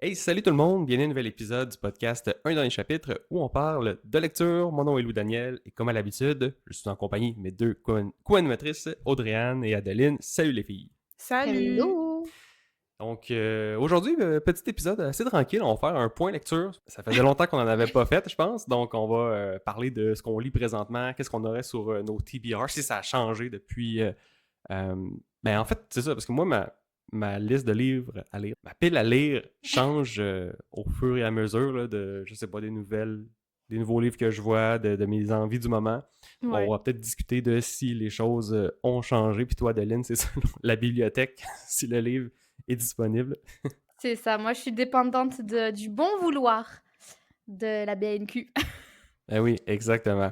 Hey, salut tout le monde, bienvenue à un nouvel épisode du podcast Un dernier chapitre où on parle de lecture. Mon nom est Louis Daniel et comme à l'habitude, je suis en compagnie de mes deux co-animatrices, Audrey-Anne et Adeline. Salut les filles! Salut! Hello! Donc aujourd'hui, petit épisode assez tranquille, on va faire un point lecture. Ça faisait longtemps qu'on n'en avait pas fait, je pense, donc on va parler de ce qu'on lit présentement, qu'est-ce qu'on aurait sur nos TBR, si ça a changé depuis... ben en fait, c'est ça, parce que moi, ma liste de livres à lire, ma pile à lire change au fur et à mesure là, de, je sais pas, des nouvelles, des nouveaux livres que je vois, de mes envies du moment. Ouais. On va peut-être discuter de si les choses ont changé. Puis toi, Adeline, c'est ça, la bibliothèque, si le livre est disponible. C'est ça, moi je suis dépendante du bon vouloir de la BNQ. Eh oui, exactement.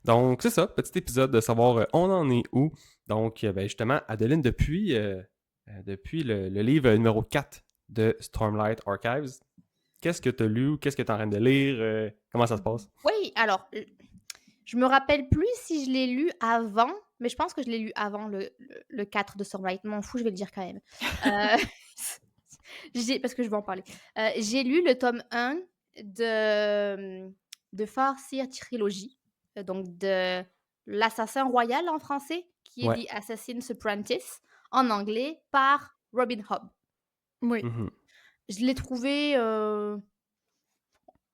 Donc, c'est ça, petit épisode de savoir on en est où. Donc, ben, justement, Adeline, depuis le livre numéro 4 de Stormlight Archives, qu'est-ce que tu as lu? Qu'est-ce que tu es en train de lire? Comment ça se passe? Oui, alors, je me rappelle plus si je l'ai lu avant, mais je pense que je l'ai lu avant le 4 de Stormlight. M'en fous, je vais le dire quand même. Parce que je vais en parler. J'ai lu le tome 1 de Farseer Trilogy, donc de l'Assassin Royal en français, qui est Ouais. The Assassin's Apprentice, en anglais, par Robin Hobb. Oui. Mhm. Je l'ai trouvé.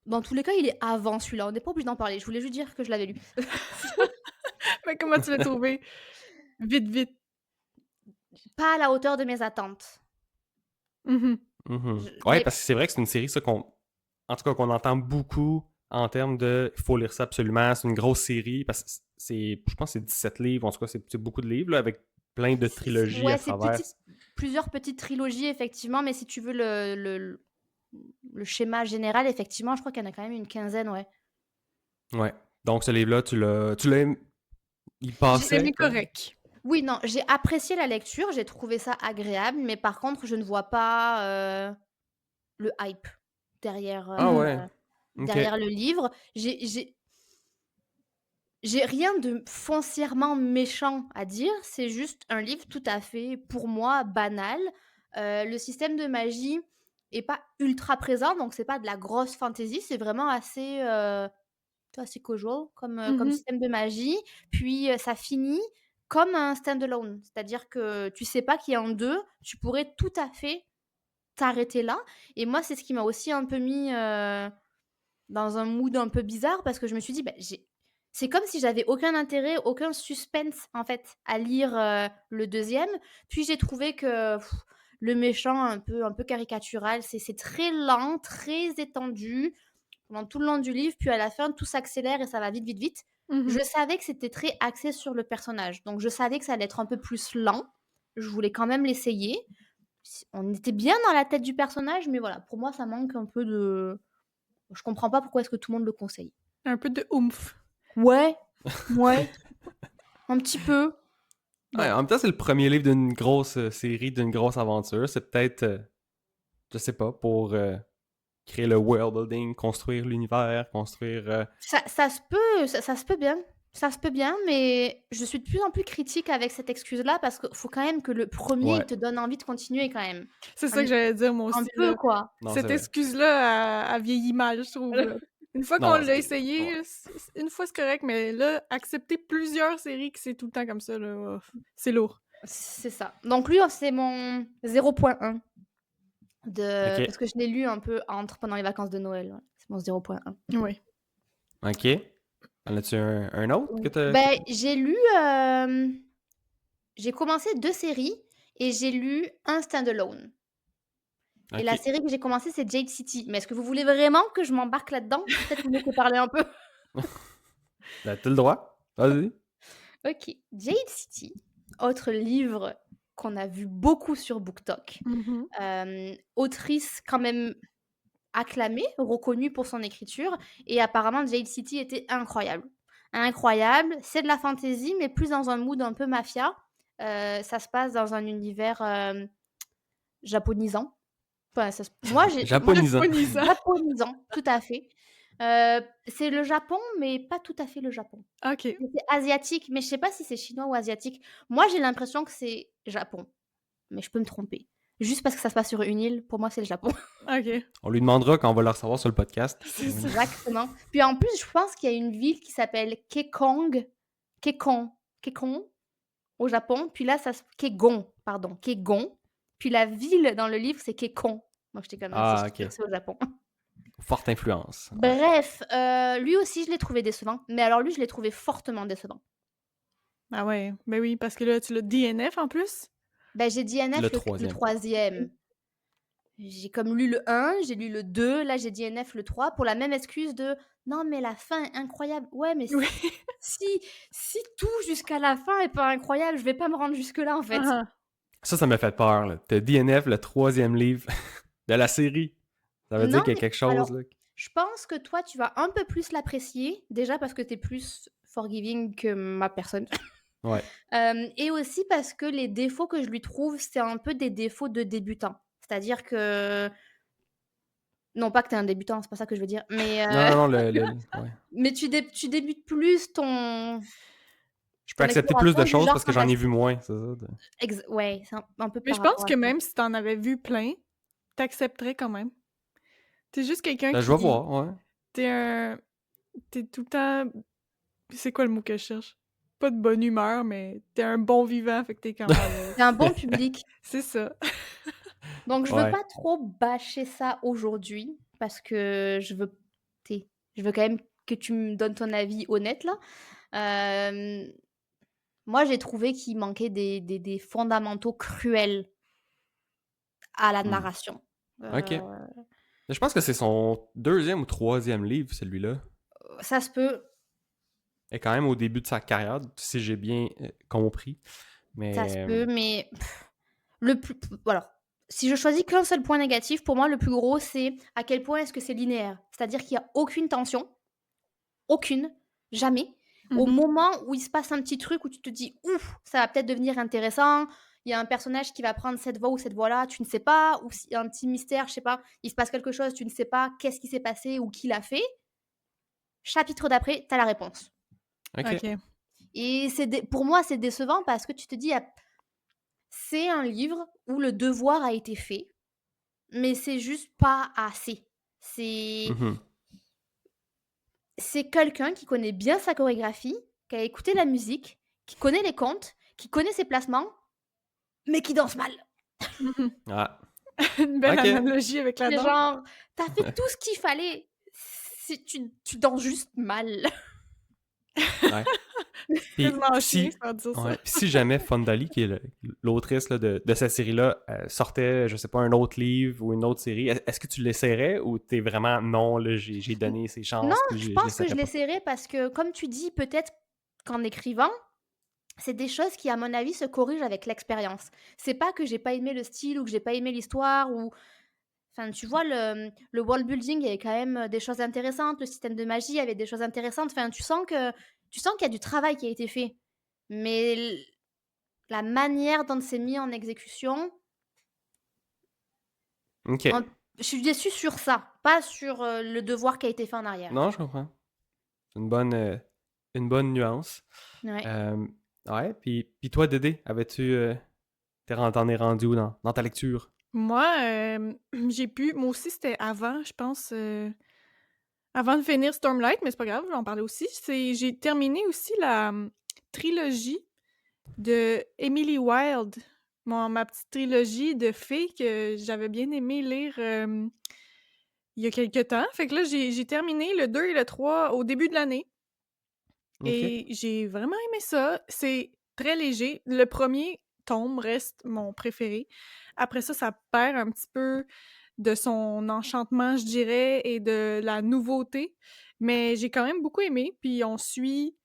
Dans tous les cas, il est avant celui-là. On n'est pas obligé d'en parler. Je voulais juste dire que je l'avais lu. Mais comment tu l'as trouvé? Vite, vite. Pas à la hauteur de mes attentes. Mhm. Ouais, Mais parce que c'est vrai que c'est une série, ça, en tout cas, qu'on entend beaucoup en termes de il faut lire ça absolument. C'est une grosse série parce que je pense que c'est 17 livres. En tout cas, c'est beaucoup de livres là, avec plein de trilogies à ouais, c'est travers. plusieurs petites trilogies, effectivement. Mais si tu veux le schéma général, effectivement, je crois qu'il y en a quand même une quinzaine, ouais. Ouais. Donc, ce livre-là, tu l'as, il J'ai passait, aimé quoi. correct. Oui, non, j'ai apprécié la lecture. J'ai trouvé ça agréable. Mais par contre, je ne vois pas le hype derrière, Ah ouais. Ok. derrière le livre. J'ai rien de foncièrement méchant à dire, c'est juste un livre tout à fait, pour moi, banal. Le système de magie est pas ultra présent, donc c'est pas de la grosse fantasy, c'est vraiment assez casual comme Mhm. système de magie. Puis, ça finit comme un stand-alone, c'est-à-dire que tu sais pas qu'il y a un 2, tu pourrais tout à fait t'arrêter là et moi, c'est ce qui m'a aussi un peu mis, dans un mood un peu bizarre parce que je me suis dit: «Bah, c'est comme si j'avais aucun intérêt, aucun suspense, en fait, à lire, le deuxième. Puis j'ai trouvé que le méchant un peu caricatural, c'est très lent, très étendu pendant tout le long du livre, puis à la fin, tout s'accélère et ça va vite, vite, vite. Je Mhm. savais que c'était très axé sur le personnage, donc je savais que ça allait être un peu plus lent. Je voulais quand même l'essayer. On était bien dans la tête du personnage, mais voilà, pour moi, ça manque un peu de je comprends pas pourquoi est-ce que tout le monde le conseille. Un peu de oomph. Ouais, ouais, un petit peu. Ouais, Bon, en même temps, c'est le premier livre d'une grosse série, d'une grosse aventure. C'est peut-être, je sais pas, pour créer le world building, construire l'univers, construire. ça se peut, ça se peut bien. Ça se peut bien, mais je suis de plus en plus critique avec cette excuse-là parce qu'il faut quand même que le premier il Ouais. te donne envie de continuer quand même. C'est Un, ça que j'allais dire, moi un aussi, peu, là. quoi. Non, c'est Cette vrai. excuse-là, elle vieillit mal, je trouve, là. Une fois qu'on Non, l'a ouais. essayé, une fois, c'est correct, mais là, accepter plusieurs séries que c'est tout le temps comme ça, là, c'est lourd. C'est ça. Donc lui, c'est mon 0.1 Ok. parce que je l'ai lu un peu pendant les vacances de Noël. Ouais. C'est mon 0.1. Oui. Ok. En as-tu un autre que t'as. Ben, j'ai commencé 2 séries et j'ai lu un stand-alone. Et la Ok. série que j'ai commencée, c'est Jade City. Mais est-ce que vous voulez vraiment que je m'embarque là-dedans? Peut-être mieux que parler un peu. Ben, t'as le droit. Vas-y. OK. Jade City, autre livre qu'on a vu beaucoup sur BookTok. Mhm. Autrice quand même acclamée, reconnue pour son écriture et apparemment Jade City était incroyable. Incroyable, c'est de la fantasy mais plus dans un mood un peu mafia. Ça se passe dans un univers, japonisant. Enfin, moi Japonisant. Japonisant. japonisant, tout à fait. C'est le Japon, mais pas tout à fait le Japon. OK. C'est asiatique, mais je sais pas si c'est chinois ou asiatique. Moi, j'ai l'impression que c'est Japon, mais je peux me tromper. juste parce que ça se passe sur une île, pour moi, c'est le Japon. OK. On lui demandera quand on va le recevoir sur le podcast. C'est ça. Exactement. Puis en plus, je pense qu'il y a une ville qui s'appelle Kekong au Japon. Puis là, Kegon, pardon, Kegon. Puis la ville dans le livre, c'est Kekon. Moi, j'étais comme, c'est Ah, sûr, ok. c'est au Japon. Forte influence. Ouais. Bref, lui aussi, je l'ai trouvé décevant. Mais alors lui, je l'ai trouvé fortement décevant. Ah ouais, ben oui, parce que là, tu l'as DNF en plus? Ben, j'ai DNF Le le troisième. troisième. J'ai comme lu le 1, j'ai lu le 2, là j'ai DNF le 3 pour la même excuse de non, mais la fin est incroyable. Ouais, mais Oui. si tout jusqu'à la fin est pas incroyable, je vais pas me rendre jusque-là en fait. Ah Ça m'a fait peur. Là. T'as DNF, le troisième livre de la série. Ça veut dire Non, qu'il y a mais quelque chose. alors, Là. je pense que toi, tu vas un peu plus l'apprécier, déjà parce que tu es plus forgiving que ma personne. Ouais. Et aussi parce que les défauts que je lui trouve, c'est un peu des défauts de débutant. C'est-à-dire que non, pas que tu es un débutant, c'est pas ça que je veux dire, mais Non, ouais. mais tu débutes plus Je peux ton accepter plus de exploration du choses genre parce que j'en ai vu fantastique. moins, c'est ça. Ouais, c'est un peu mais par je pense rapport à que ça. même si t'en avais vu plein, t'accepterais quand même. T'es juste quelqu'un Ben, je vais qui voir, ouais. t'es un t'es tout le temps c'est quoi le mot que je cherche? Pas de bonne humeur, mais t'es un bon vivant, fait que t'es quand même C'est un bon public. c'est ça. Donc je veux Ouais. pas trop bâcher ça aujourd'hui parce que je veux quand même que tu me donnes ton avis honnête là. Hem, Moi j'ai trouvé qu'il manquait des fondamentaux cruels à la Hmm. narration. Ok. Mais je pense que c'est son deuxième ou troisième livre, celui-là. Ça se peut, Et quand même au début de sa carrière, si j'ai bien compris. ça se Mais peut, mais le plus alors, si je choisis qu'un seul point négatif, pour moi le plus gros, c'est à quel point est-ce que c'est linéaire? C'est-à-dire qu'il y a aucune tension. Aucune, jamais. Au Mmh mh. moment où il se passe un petit truc où tu te dis: «Ouf, ça va peut-être devenir intéressant, il y a un personnage qui va prendre cette voie ou cette voie-là», tu ne sais pas, ou s'il y a un petit mystère, je sais pas, il se passe quelque chose, tu ne sais pas qu'est-ce qui s'est passé ou qui l'a fait. Chapitre d'après, tu as la réponse. ok. OK. Et pour moi, c'est décevant parce que tu te dis: «Ah, c'est un livre où le devoir a été fait, mais c'est juste pas assez». C'est Mhm. c'est quelqu'un qui connaît bien sa chorégraphie, qui a écouté la musique, qui connaît les contes, qui connaît ses placements, mais qui danse mal. Mmh Ah, Une belle ok. analogie avec la C'est danse. genre, t'as fait tout ce qu'il fallait, si tu danses juste mal. Ouais. Puis Quasiment chien, si, se faire dire ça. ouais, puis si jamais Fondali, qui est l'autrice là, de cette série-là, sortait, je sais pas, un autre livre ou une autre série, est-ce que tu l'essaierais ou t'es vraiment non, là, j'ai donné ses Non, chances, puis je je pense que je l'essaierai pas? l'essaierai parce que, comme tu dis, peut-être qu'en écrivant, c'est des choses qui, à mon avis, se corrigent avec l'expérience. C'est pas que j'ai pas aimé le style ou que j'ai pas aimé l'histoire ou enfin, tu vois, le world building, il y avait quand même des choses intéressantes, le système de magie, il y avait des choses intéressantes. Enfin, tu sens qu'il y a du travail qui a été fait. Mais la manière dont c'est mis en exécution, Ok. un je suis déçue sur ça, pas sur, le devoir qui a été fait en arrière. Non, je comprends. C'est une bonne nuance. Ouais. Euh, ouais, puis toi, Dédé, t'en es rendu où dans ta lecture? Moi, moi aussi, c'était avant, je pense, avant de finir Stormlight, mais c'est pas grave, je vais en parler aussi. J'ai terminé aussi la, trilogie de Emily Wilde, ma petite trilogie de fées que j'avais bien aimé lire, il y a quelque temps. Fait que là, j'ai terminé le 2 et le 3 au début de l'année Ok. et j'ai vraiment aimé ça. C'est très léger. Le premier tome reste mon préféré. Après ça perd un petit peu de son enchantement, je dirais, et de la nouveauté, mais j'ai quand même beaucoup aimé. Puis on suit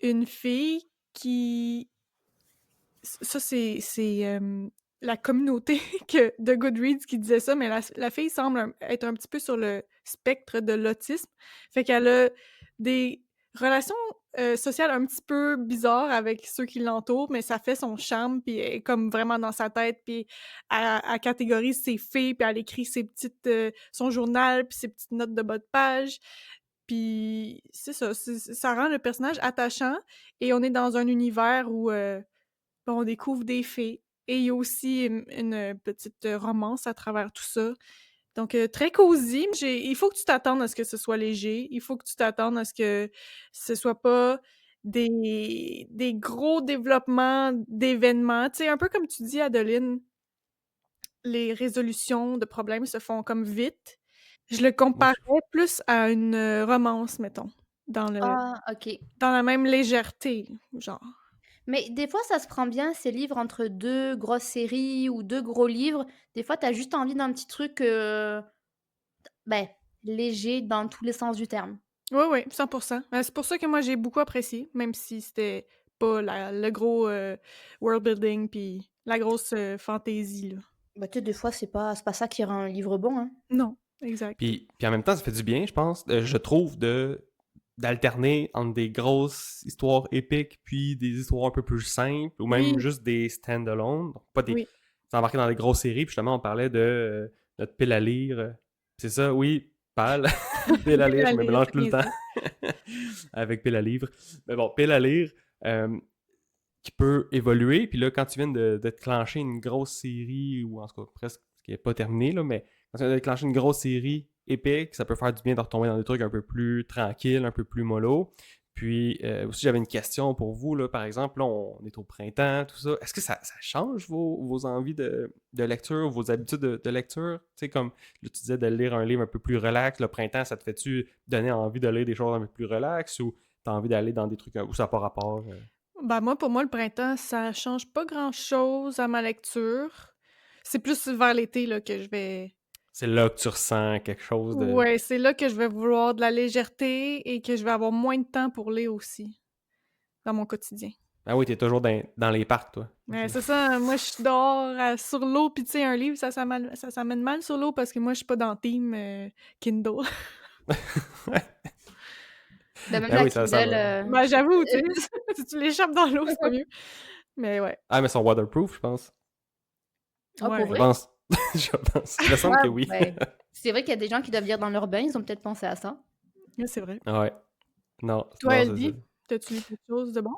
une fille qui ça, la communauté de Goodreads qui disait ça, mais la fille semble être un petit peu sur le spectre de l'autisme. Fait qu'elle a des relations sociales un petit peu bizarres avec ceux qui l'entourent, mais ça fait son charme, puis elle est comme vraiment dans sa tête, puis elle catégorise ses filles, puis elle écrit son journal, puis ses petites notes de bas de page. Puis c'est ça, ça rend le personnage attachant, et on est dans un univers où on découvre des fées. Et il y a aussi une petite romance à travers tout ça. Donc, très cosy. Il faut que tu t'attendes à ce que ce soit léger. Il faut que tu t'attendes à ce que ce soit pas des gros développements d'événements. Tu sais, un peu comme tu dis, Adeline, les résolutions de problèmes se font comme vite. Je le Moi, comparais plus à une romance, mettons, dans Ah, OK. dans la même légèreté, genre. Mais des fois, ça se prend bien ces livres entre 2 grosses séries ou 2 gros livres. Des fois, tu as juste envie d'un petit truc, ben, léger dans tous les sens du terme. Oui, oui, 100%. C'est pour ça que moi, j'ai beaucoup apprécié, même si c'était pas le gros world building puis la grosse fantaisie, là. Bah, tu sais, des fois, c'est pas ça qui rend un livre bon, hein. Non, exact. Puis en même temps, ça fait du bien, je pense, je trouve, d'alterner entre des grosses histoires épiques puis des histoires un peu plus simples ou même Oui, juste des stand-alone. Donc, pas des. oui. S'embarquer dans des grosses séries. Puis justement, on parlait de notre pile à lire. C'est ça, oui, pile. Pile à lire, À je me lire, mélange c'est tout le bien temps ça. avec pile à livre. Mais bon, pile à lire qui peut évoluer. Puis là, quand tu viens de clencher une grosse série, ou en tout cas presque, qui n'est pas terminée, là, mais quand tu viens de clencher une grosse série épique, ça peut faire du bien de retomber dans des trucs un peu plus tranquilles, un peu plus mollo. Puis aussi, j'avais une question pour vous, là, par exemple, là, on est au printemps, tout ça. Est-ce que ça change vos envies de lecture, vos habitudes de lecture? Tu sais, comme là, tu disais de lire un livre un peu plus relax, le printemps, ça te fait-tu donner envie de lire des choses un peu plus relax ou t'as envie d'aller dans des trucs où ça n'a pas rapport? Ben moi, pour moi, le printemps, ça change pas grand-chose à ma lecture. C'est plus vers l'été là, que je vais... C'est là que tu ressens quelque chose de. Ouais, c'est là que je vais vouloir de la légèreté et que je vais avoir moins de temps pour lire aussi, dans mon quotidien. Ah oui, t'es toujours dans les parcs, toi. Ouais, c'est ça, moi, je suis dehors sur l'eau, puis tu sais, un livre, ça s'amène mal sur l'eau parce que moi, je suis pas dans le team Kindle. Bah, même Ah la oui, ça Kindle, va. Ben, j'avoue, tu sais, si tu l'échappes dans l'eau, c'est pas mieux. Mais ouais, Ah, mais ils sont waterproof, je pense. Ah, pour Je ouais. vrai? pense. Je pense. Il me semble Ah, que oui. ouais. C'est vrai qu'il y a des gens qui doivent lire dans leur bain, ils ont peut-être pensé à ça. Ouais, c'est vrai. Ouais. Non, Toi, non, c'est ça. Elodie, t'as-tu lu quelque chose de bon?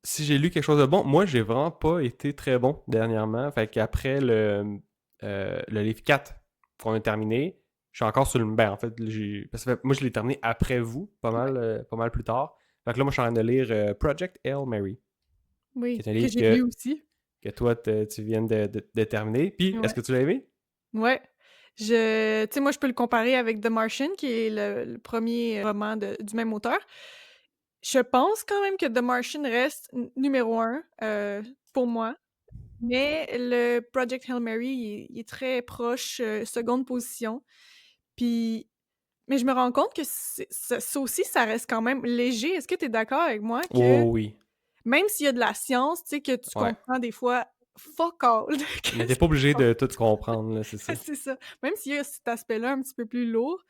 Si j'ai lu quelque chose de bon, moi, j'ai vraiment pas été très bon dernièrement. Fait qu'après le livre 4 qu'on a terminé, je suis encore sur le. Ben, en fait, parce que moi, je l'ai terminé après vous, Ouais. pas mal plus tard. Fait que là, moi, je suis en train de lire Project Hail Mary, qui Oui, est un que livre j'ai lu aussi. que toi, tu viens de terminer. Puis, est-ce Ouais. que tu l'as aimé? Ouais. Tu sais, moi, je peux le comparer avec The Martian, qui est le premier roman du même auteur. Je pense quand même que The Martian reste numéro un pour moi. Mais le Project Hail Mary, il est très proche, seconde position. Puis, mais je me rends compte que ça aussi, ça reste quand même léger. Est-ce que tu es d'accord avec moi que Oh oui. même s'il y a de la science, tu sais, que tu Ouais. comprends des fois fuck all de Mais t'es qu'est-ce pas qui se obligé passe. de tout comprendre, là, c'est ça. C'est ça. Même s'il y a cet aspect-là un petit peu plus lourd,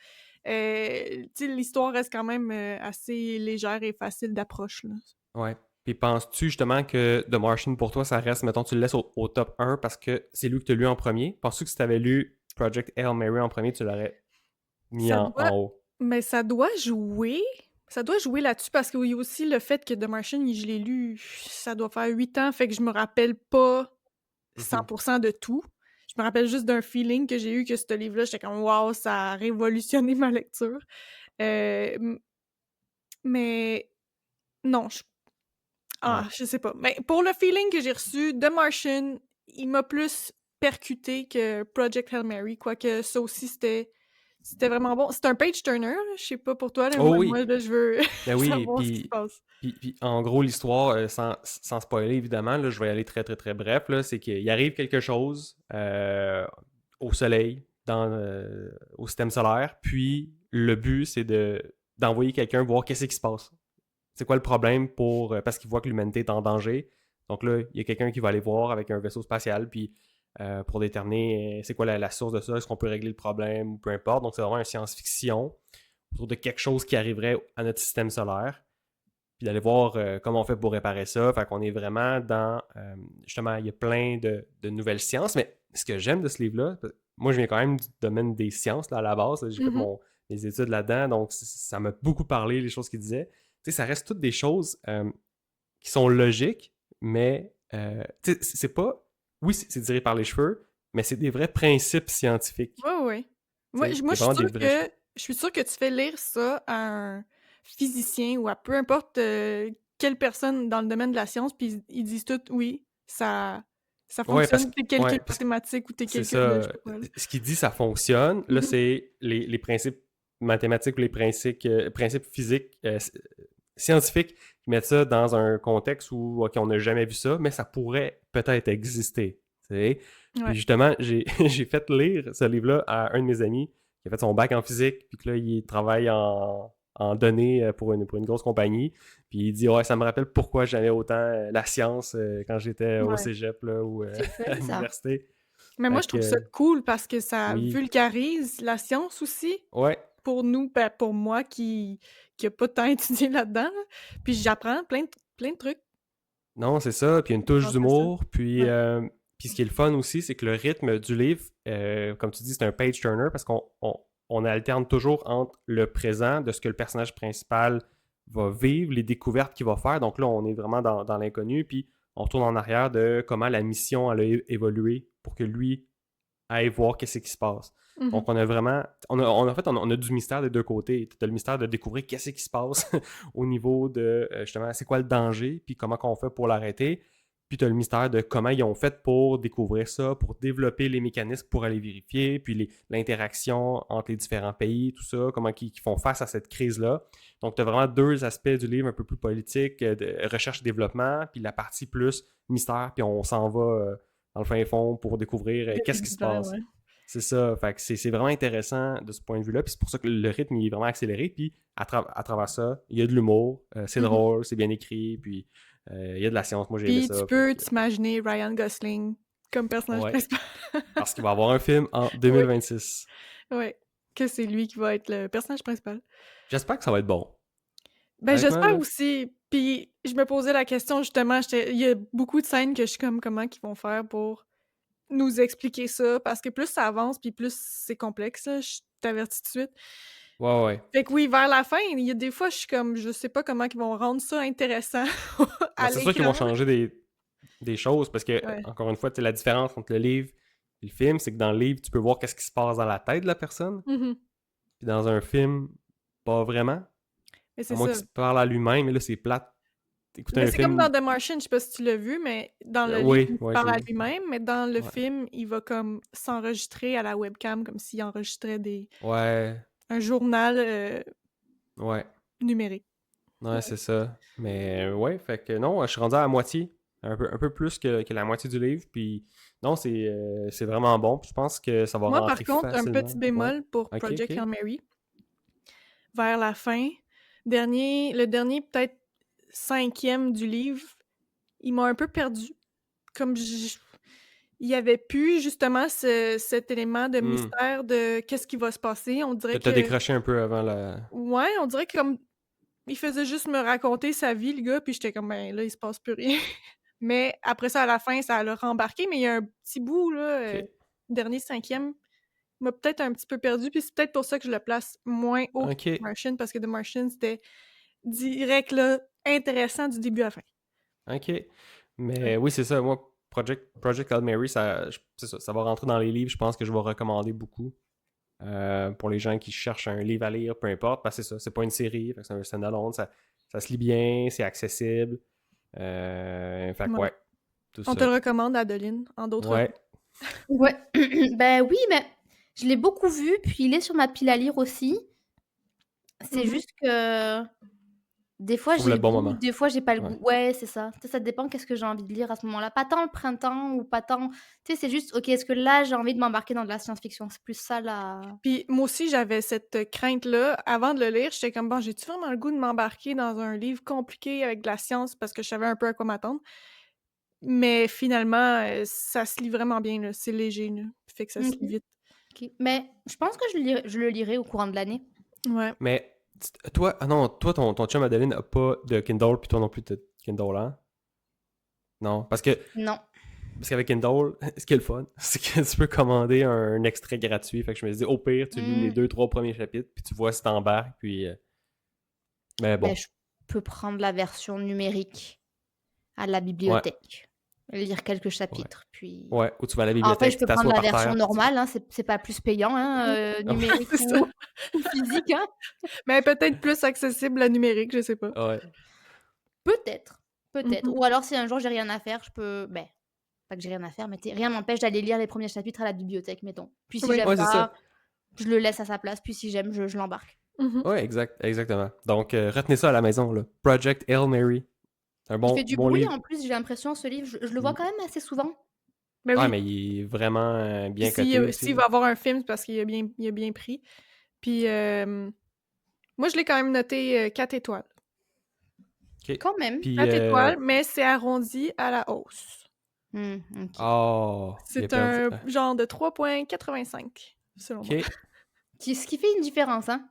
tu sais, l'histoire reste quand même assez légère et facile d'approche, là. Ouais. Puis penses-tu justement que The Martian, pour toi, ça reste, mettons, tu le laisses au top 1 parce que c'est lui que tu as lu en premier? Penses-tu que si tu avais lu Project Hail Mary en premier, tu l'aurais mis Ça en doit haut? Mais ça doit jouer. Ça doit jouer là-dessus parce qu'il y a aussi le fait que The Martian, je l'ai lu, ça doit faire 8 ans, fait que je me rappelle pas Mhm. 100% de tout. Je me rappelle juste d'un feeling que j'ai eu que ce livre-là, j'étais comme «Wow, ça a révolutionné ma lecture». M mais non, Ouais. je sais pas. Mais pour le feeling que j'ai reçu, The Martian, il m'a plus percuté que Project Hail Mary, quoique ça aussi, c'était vraiment bon. C'est un page-turner, là, je sais pas pour toi, là, Oh moi oui. là, je veux Ben oui, savoir ce qui se passe. puis en gros, l'histoire, sans spoiler évidemment, là, je vais y aller très très très bref, là, c'est qu'il arrive quelque chose au Soleil, au système solaire, puis le but, c'est d'envoyer quelqu'un voir qu'est-ce qui se passe. C'est quoi le problème parce qu'il voit que l'humanité est en danger. Donc là, il y a quelqu'un qui va aller voir avec un vaisseau spatial, puis pour déterminer c'est quoi la source de ça, est-ce qu'on peut régler le problème, ou peu importe. Donc c'est vraiment une science-fiction autour de quelque chose qui arriverait à notre système solaire, puis d'aller voir comment on fait pour réparer ça. Fait qu'on est vraiment dans, justement, il y a plein de nouvelles sciences, mais ce que j'aime de ce livre-là, moi je viens quand même du domaine des sciences là, à la base, j'ai fait Mmh. mes études là-dedans, donc ça m'a beaucoup parlé, les choses qu'il disait. Tu sais, ça reste toutes des choses qui sont logiques, mais tu sais, c'est pas... Oui, c'est tiré par les cheveux, mais c'est des vrais principes scientifiques. Ouais, ouais. Tu Moi, sais, je il y moi, a je suis vraiment des sûre vrais choses. que je suis sûre que tu fais lire ça à un physicien ou à peu importe quelle personne dans le domaine de la science, puis ils disent tout, oui, ça Ouais, fonctionne, tes calculs parce que mathématiques ou tes c'est calculs de je ça. sais pas quoi, là. Ce qui dit ça fonctionne, là, Mhm. c'est les principes mathématiques ou les principes physiques scientifiques qui mettent ça dans un contexte où ok, on n'a jamais vu ça, mais ça pourrait peut-être exister. Tu sais? Puis Ouais. justement, j'ai fait lire ce livre-là à un de mes amis qui a fait son bac en physique, puis que là, il travaille en données pour une grosse compagnie. Puis il dit, ouais, ça me rappelle pourquoi j'aimais autant la science quand j'étais au Ouais. cégep là, ou C'est à fun, ça. l'université. Mais moi, Fait je trouve ça que, cool parce que ça oui, vulgarise la science aussi ouais, pour nous, ben, pour moi qui a pas tant étudié là-dedans, là. Puis j'apprends plein de trucs non, c'est ça. Puis il y a une touche grâce à ça. d'humour. Ouais. Puis ce qui est le fun aussi, c'est que le rythme du livre, comme tu dis, c'est un page turner parce qu'on alterne toujours entre le présent de ce que le personnage principal va vivre, les découvertes qu'il va faire. Donc là, on est vraiment dans l'inconnu. Puis on tourne en arrière de comment la mission elle a évolué pour que lui aille voir qu'est-ce qui se passe. Mhm. Donc, on a vraiment. En fait, on a du mystère des deux côtés. Tu as le mystère de découvrir qu'est-ce qui se passe au niveau de justement, c'est quoi le danger, puis comment on fait pour l'arrêter. Puis tu as le mystère de comment ils ont fait pour découvrir ça, pour développer les mécanismes pour aller vérifier, puis l'interaction entre les différents pays, tout ça, comment ils font face à cette crise-là. Donc, tu as vraiment deux aspects du livre un peu plus politique, de recherche-développement, puis la partie plus mystère, puis on s'en va dans le fin fond pour découvrir Des qu'est-ce qui se mystères, passe. ouais. C'est ça. Fait que c'est vraiment intéressant de ce point de vue-là. Puis c'est pour ça que le rythme il est vraiment accéléré. Puis à travers ça, il y a de l'humour. C'est Mhm. drôle, c'est bien écrit. Puis il y a de la science. Moi, j'ai aimé Puis tu ça. Fait peux que, t'imaginer Ryan Gosling comme personnage ouais. principal. Parce qu'il va y avoir un film en Oui, 2026. ouais. Que c'est lui qui va être le personnage principal. J'espère que ça va être bon. Ben, Honnêtement, j'espère là. aussi. Puis je me posais la question justement, il y a beaucoup de scènes que je suis comme comment ils vont faire pour nous expliquer ça parce que plus ça avance puis plus c'est complexe, là, je t'avertis tout de suite. Ouais, ouais. Fait que oui, vers la fin, il y a des fois je suis comme je sais pas comment ils vont rendre ça intéressant Ben, à c'est sûr qu'ils vont l'écran. changer des choses parce que, Ouais. encore une fois, la différence entre le livre et le film, c'est que dans le livre, tu peux voir qu'est-ce qui se passe dans la tête de la personne. Mhm. Puis dans un film, pas vraiment. Mais À c'est moins ça. qu'il se parle à lui-même, mais là, c'est plate. Écouter Mais un c'est comme dans film. The Martian, je sais pas si tu l'as vu, mais dans le livre, Oui, il ouais, parle j'ai à vu. lui-même, mais dans le Ouais. film, il va comme s'enregistrer à la webcam comme s'il enregistrait Ouais, un journal ouais, numérique. ouais, Ouais. c'est ça. Mais ouais, fait que non, je suis rendu à la moitié. Un peu plus que la moitié du livre. Puis non, c'est vraiment bon. Puis je pense que ça va Moi, par rentrer contre, un petit facilement. Ouais. bémol pour Ok, Project ok. Hail Mary, vers la fin, le dernier peut-être 5e du livre, il m'a un peu perdu. Comme il y avait plus justement cet élément de Hmm. mystère de qu'est-ce qui va se passer. On dirait T'as que, décroché un peu avant la. ouais, on dirait que comme il faisait juste me raconter sa vie, le gars, puis j'étais comme, ben là, il se passe plus rien. Mais après ça, à la fin, ça l'a rembarqué, mais il y a un petit bout, là, Ok, dernier 5e, m'a peut-être un petit peu perdu, puis c'est peut-être pour ça que je le place moins haut que ok, The Martian, parce que The Martian, c'était direct, là, intéressant du début à la fin. ok. Mais Ouais. oui, c'est ça. Moi, Project Hail Mary, c'est ça, ça va rentrer dans les livres. Je pense que je vais recommander beaucoup. Pour les gens qui cherchent un livre à lire, peu importe, parce que c'est ça, c'est pas une série, fait que c'est un stand-alone, ça se lit bien, c'est accessible. Fait que Ouais. ouais, tout On te ça. le recommande, Adeline, en d'autres Ouais. mots. Ouais. Ben oui, mais je l'ai beaucoup vu, puis il est sur ma pile à lire aussi. C'est Mhm. juste que des fois Trouve j'ai le le bon goût, moment. des fois j'ai pas le Ouais. goût. Ouais, c'est ça. Tu sais, ça dépend qu'est-ce que j'ai envie de lire à ce moment-là. Pas tant le printemps ou pas tant. Tu sais, c'est juste, ok, est-ce que là j'ai envie de m'embarquer dans de la science-fiction? C'est plus ça là. Puis moi aussi, j'avais cette crainte-là. Avant de le lire, j'étais comme, bon, j'ai-tu vraiment le goût de m'embarquer dans un livre compliqué avec de la science parce que je savais un peu à quoi m'attendre? Mais finalement, ça se lit vraiment bien, là. C'est léger, là. Fait que ça se lit Mhm. vite. Ok. Mais je pense que je le lirai au courant de l'année. Ouais. Mais toi, ah non, toi, ton chum Adeline a pas de Kindle, puis toi non plus de Kindle, hein? Non, Non. parce qu'avec Kindle, ce qui est le fun, c'est que tu peux commander un extrait gratuit. Fait que je me dis, au pire, tu lis les Hmm. 2-3 premiers chapitres, puis tu vois si t'embarques, puis. Mais Ben, bon, je peux prendre la version numérique à la ouais. bibliothèque. lire quelques chapitres, puis... Ouais, ou tu vas à la En fait, bibliothèque, je tu peux prendre t'assois la par version terre. normale, hein, c'est pas plus payant, hein, numérique C'est ça. ou physique, hein. Mais peut-être plus accessible la numérique, je sais pas. Ouais. Peut-être, peut-être. Mhm. Ou alors, si un jour j'ai rien à faire, je peux... Ben, pas que j'ai rien à faire, mais rien m'empêche d'aller lire les premiers chapitres à la bibliothèque, mettons. Puis si Oui. j'aime Ouais, c'est ça. pas, je le laisse à sa place, puis si j'aime, je l'embarque. Mhm. Ouais, exactement. Donc, retenez ça à la maison, là. Project Hail Mary. C'est un Il fait du bon bruit livre. en plus, j'ai l'impression, ce livre. Je le vois Mm. quand même assez souvent. Ben Ouais, oui. mais il est vraiment bien Puis coté aussi. s'il Là. va avoir un film, c'est parce qu'il a bien pris. Puis moi, je l'ai quand même noté 4 étoiles. OK. Quand même. Puis, 4 étoiles, mais c'est arrondi à la hausse. Ok. oh, il a C'est perdu. un genre de 3,85 selon moi. OK. Ce qui fait une différence, hein.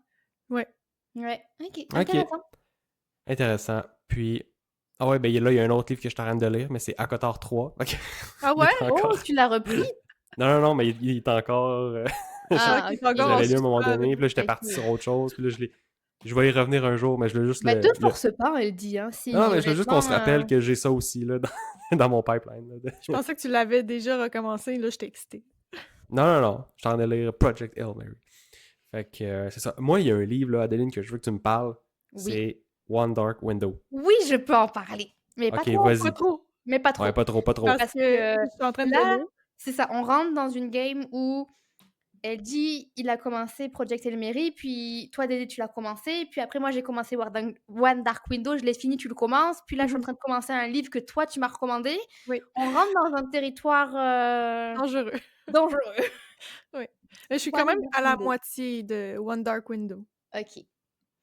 Ouais. Ouais. Ok. OK. Intéressant. Intéressant. Puis, ah ouais, ben là, il y a un autre livre que je suis en train de lire, mais c'est Akotar 3. OK. Ah Il ouais? est encore... Oh, tu l'as repris? Non, mais il est encore... Ah, ok, ok. encore je en l'avais lu à un moment suspens, donné, puis là, j'étais Ok. parti sur autre chose, puis là, je vais y revenir un jour, mais je veux juste Bah, te force pas, elle dit, hein. Si, Non, mais je veux juste qu'on se honnêtement, rappelle que j'ai ça aussi, là, dans mon pipeline. Là. Je pensais que tu l'avais déjà recommencé, là, j'étais excitée. Non. Je suis en train de lire Project Hail Mary. Fait que c'est ça. Moi, il y a un livre, là, Adeline, que je veux que tu me parles. Oui. C'est One Dark Window. Oui, je peux en parler. Mais pas Ok, trop. vas-y. Pas trop. Mais pas trop. Ouais, pas trop. Parce que je suis en train de le là, lire. c'est ça. On rentre dans une game où elle dit il a commencé Project Hail Mary, puis toi, Dédé, tu l'as commencé, puis après, moi, j'ai commencé One Dark Window, je l'ai fini, tu le commences, puis là, je suis en train de commencer un livre que toi, tu m'as recommandé. Oui. On rentre dans un territoire Dangereux. dangereux. Oui. Mais je suis One quand même Dark à la Window. moitié de One Dark Window. Ok.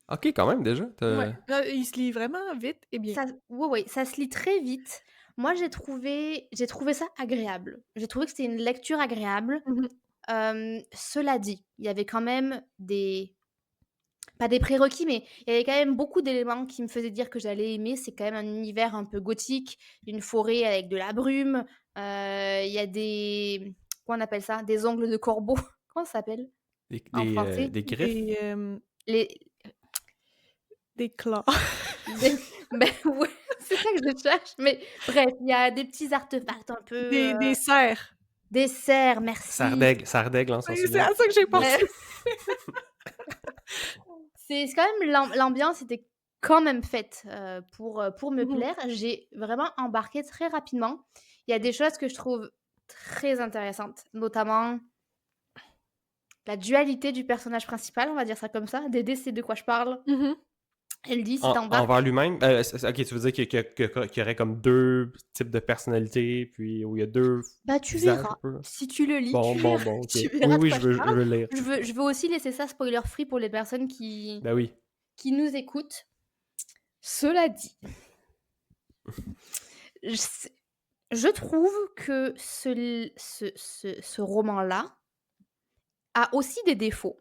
Ok, quand même, déjà. Ouais. Là, il se lit vraiment vite et bien. Oui, ça se lit très vite. Moi, j'ai trouvé ça agréable. J'ai trouvé que c'était une lecture agréable. Mhm. Cela dit, il y avait quand même pas des prérequis, mais il y avait quand même beaucoup d'éléments qui me faisaient dire que j'allais aimer. C'est quand même un univers un peu gothique, une forêt avec de la brume. Il y a comment on appelle ça? Des ongles de corbeau. Comment ça s'appelle en français? Des griffes. Les... Des claws. Ben ouais, c'est ça que je cherche. Mais bref, il y a des petits artefacts un peu... Des cerfs. Des cerfs, merci. Sardaigle, on s'en C'est souvient. à ça que j'ai pensé. C'est quand même... L'ambiance était quand même faite pour me Mhm. plaire. J'ai vraiment embarqué très rapidement. Il y a des choses que je trouve très intéressantes, notamment la dualité du personnage principal, on va dire ça comme ça. Dédé, c'est de quoi je parle. Mhm. Elle dit, si t'embarques... Envers lui-même. Ok, tu veux dire qu'il y aurait comme deux types de personnalités, puis où il y a deux Bah, tu visages verras. un peu. Si tu le lis, Bon, ok. tu verras de Oui, quoi je parle. veux lire. Je veux aussi laisser ça spoiler free pour les personnes qui Ben oui. nous écoutent. Cela dit, je trouve que ce roman-là a aussi des défauts.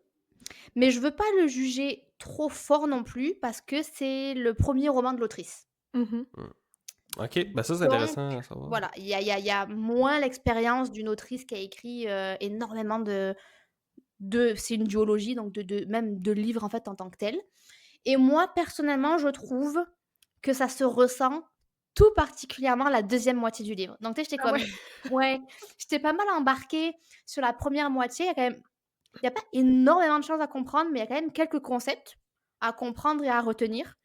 Mais je veux pas le juger trop fort non plus parce que c'est le premier roman de l'autrice. Mhm. Ok, ben ça c'est Donc, intéressant à savoir. Voilà, il y a moins l'expérience d'une autrice qui a écrit énormément de c'est une duologie, donc même de livres en fait en tant que tel. Et moi, personnellement, je trouve que ça se ressent tout particulièrement la deuxième moitié du livre. Donc, tu sais, j'étais Ah comme... Ouais, j'étais pas mal embarquée sur la première moitié. Il n'y a pas énormément de choses à comprendre, mais il y a quand même quelques concepts à comprendre et à retenir.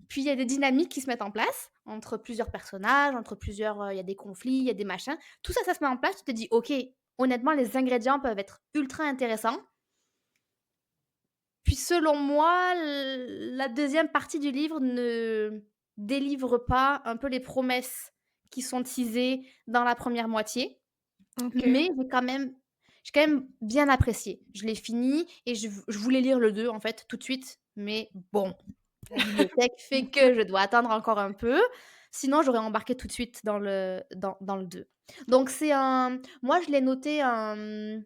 Puis, il y a des dynamiques qui se mettent en place entre plusieurs personnages, entre plusieurs... Il y a des conflits, il y a des machins. Tout ça, ça se met en place. Tu te dis, OK, honnêtement, les ingrédients peuvent être ultra intéressants. Puis selon moi, la deuxième partie du livre ne délivre pas un peu les promesses qui sont teasées dans la première moitié. Ok. Mais j'ai quand même bien apprécié. Je l'ai fini et je voulais lire le 2 en fait tout de suite. Mais bon, la bibliothèque fait que je dois attendre encore un peu. Sinon, j'aurais embarqué tout de suite dans le 2. Donc c'est un... Moi, je l'ai noté un...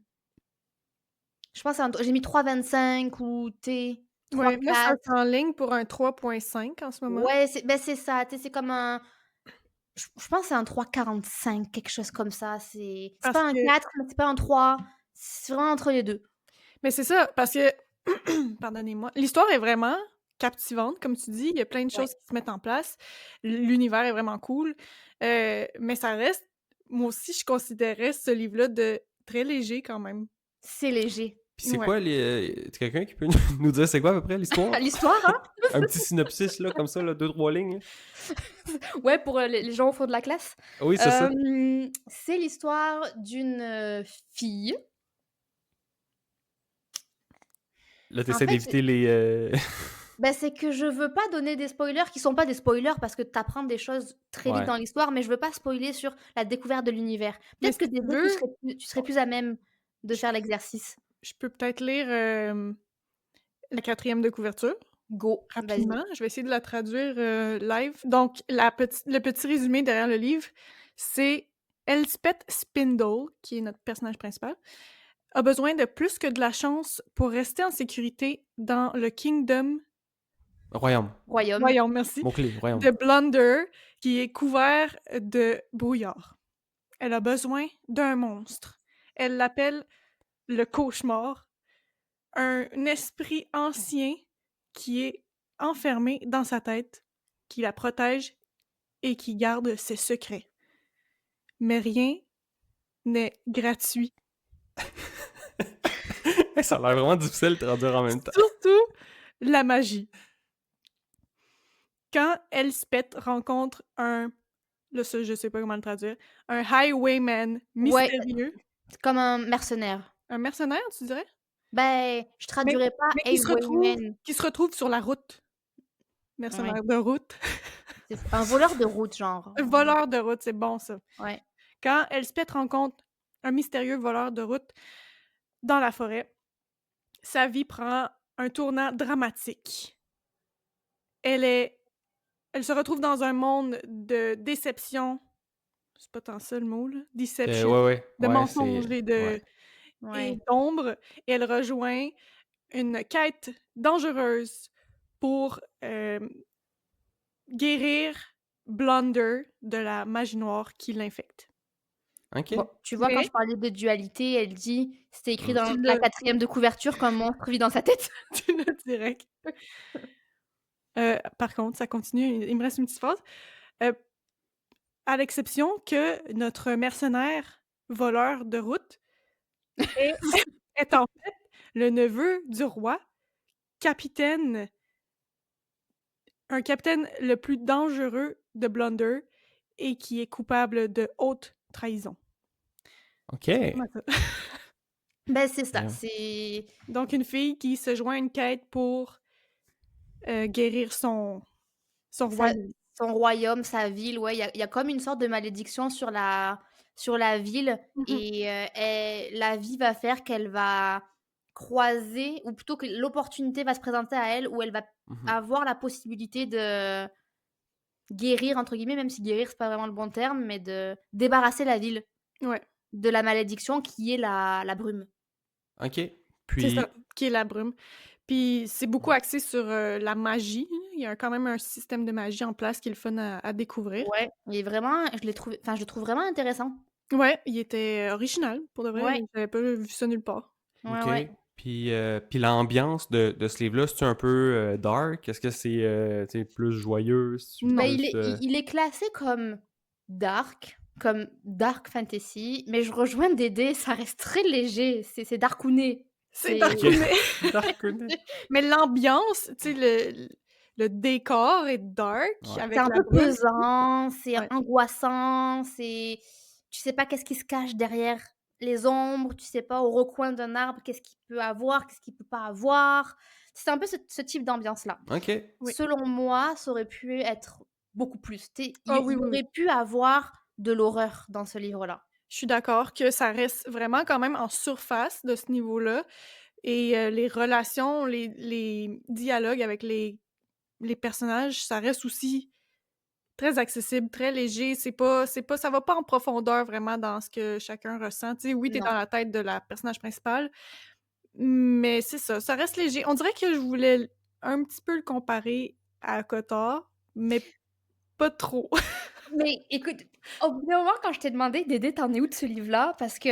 Je pense que j'ai mis 3,25 ou T, Ouais, là, 3,4. c'est en ligne pour un 3,5 en ce moment. Ouais, c'est ça. C'est comme un... Je pense que c'est un 3,45, quelque chose comme ça. C'est Parce pas un que- 4, mais c'est pas un 3. C'est vraiment entre les deux. Mais c'est ça, parce que, pardonnez-moi, l'histoire est vraiment captivante, comme tu dis. Il y a plein de Ouais. choses qui se mettent en place. L'univers est vraiment cool. Mais ça reste... Moi aussi, je considérais ce livre-là de très léger quand même. C'est léger. Puis c'est Ouais. quoi les. T'as quelqu'un qui peut nous dire c'est quoi à peu près l'histoire? L'histoire, hein? Un petit synopsis, là, comme ça, là, 2-3 lignes. Là. Ouais, pour les gens au fond de la classe. Oui, c'est ça. C'est l'histoire d'une fille. Là, En t'essaies fait, d'éviter les. bah, c'est que je veux pas donner des spoilers qui sont pas des spoilers parce que tu apprends des choses très vite Ouais. dans l'histoire, mais je veux pas spoiler sur la découverte de l'univers. Mais Peut-être que si tu Dédé, veux, tu serais plus à même de faire l'exercice. je peux peut-être lire la 4e de couverture. Go, vas-y. Rapidement, je vais essayer de la traduire live. Donc, le petit résumé derrière le livre, c'est Elspeth Spindle, qui est notre personnage principal, a besoin de plus que de la chance pour rester en sécurité dans le Kingdom, Royaume. Royaume. voyons, merci, Mot-clé, royaume. de Blunder, qui est couvert de brouillard. Elle a besoin d'un monstre. Elle l'appelle le cauchemar, un esprit ancien qui est enfermé dans sa tête, qui la protège et qui garde ses secrets. Mais rien n'est gratuit. Ça a l'air vraiment difficile de traduire en même temps. Surtout la magie. Quand Elspeth rencontre là, ça, je sais pas comment le traduire, un highwayman mystérieux, Comme un mercenaire. un mercenaire, tu dirais? Ben, je traduirais pas Mais highwayman. qui se retrouve sur la route. Mercenaire de route. C'est un voleur de route, genre. Voleur de route, c'est bon ça. Ouais. Quand Elspeth rencontre un mystérieux voleur de route dans la forêt, sa vie prend un tournant dramatique. Elle se retrouve dans un monde de déception. C'est pas tant ça le mot, là. Deception. Ouais. De Ouais, mensonges c'est. et de Ouais. et d'ombre. Et elle rejoint une quête dangereuse pour guérir Blunder de la magie noire qui l'infecte. Ok. Bon, tu vois, quand Mais- je parlais de dualité, elle dit, c'était écrit Mm. dans Tu la l'as- 4e de couverture comme monstre vit dans sa tête. Tu l'as direct. Par contre, ça continue. Il me reste une petite phrase. À l'exception que notre mercenaire voleur de route est, est en fait le neveu du roi, un capitaine le plus dangereux de Blunder et qui est coupable de haute trahison. Ok. Comment ça? Ben, c'est ça. Bien. C'est Donc, une fille qui se joint à une quête pour guérir son royaume. son royaume, sa ville. Ouais, il y a comme une sorte de malédiction sur la ville. Mhm. Et la vie va faire qu'elle va croiser, ou plutôt que l'opportunité va se présenter à elle, où elle va Mhm. avoir la possibilité de guérir, entre guillemets, même si guérir, c'est pas vraiment le bon terme, mais de débarrasser la ville Ouais, de la malédiction qui est la brume. Ok. c'est Puis. ça, qui est la brume. Puis c'est beaucoup axé sur la magie. Il y a quand même un système de magie en place qui est le fun à découvrir. Ouais, et vraiment, je le trouve vraiment intéressant. Ouais, il était original, pour de vrai. Ouais. J'avais pas vu ça nulle part. Ouais, Ok. ouais. Puis l'ambiance de ce livre-là, c'est un peu dark? Est-ce que c'est tu sais, plus joyeux? C'est Non. Ben, plus, il est classé comme dark fantasy, mais je rejoins Dédé, ça reste très léger, c'est darkouné. C'est C'est darkouné. darkouné. Mais l'ambiance, tu sais, le décor est dark Ouais. avec C'est un la peu brume. pesant, c'est Ouais. angoissant, tu sais pas qu'est-ce qui se cache derrière les ombres, tu sais pas au recoin d'un arbre qu'est-ce qu'il peut avoir, qu'est-ce qu'il peut pas avoir. C'est un peu ce type d'ambiance-là. Ok. Oui. Selon moi, ça aurait pu être beaucoup plus. Tu sais, Ah il oui, y oui, aurait pu avoir de l'horreur dans ce livre-là. Je suis d'accord que ça reste vraiment quand même en surface de ce niveau-là. Et les relations, les dialogues avec les personnages, ça reste aussi très accessible, très léger. Ça va pas en profondeur vraiment dans ce que chacun ressent. Tu sais, oui, t'es Non. dans la tête de la personnage principale, mais c'est ça, ça reste léger. On dirait que je voulais un petit peu le comparer à Cotard, mais pas trop. Mais écoute, au bout d'un moment, quand je t'ai demandé, Dédé, t'en es où de ce livre-là? Parce que,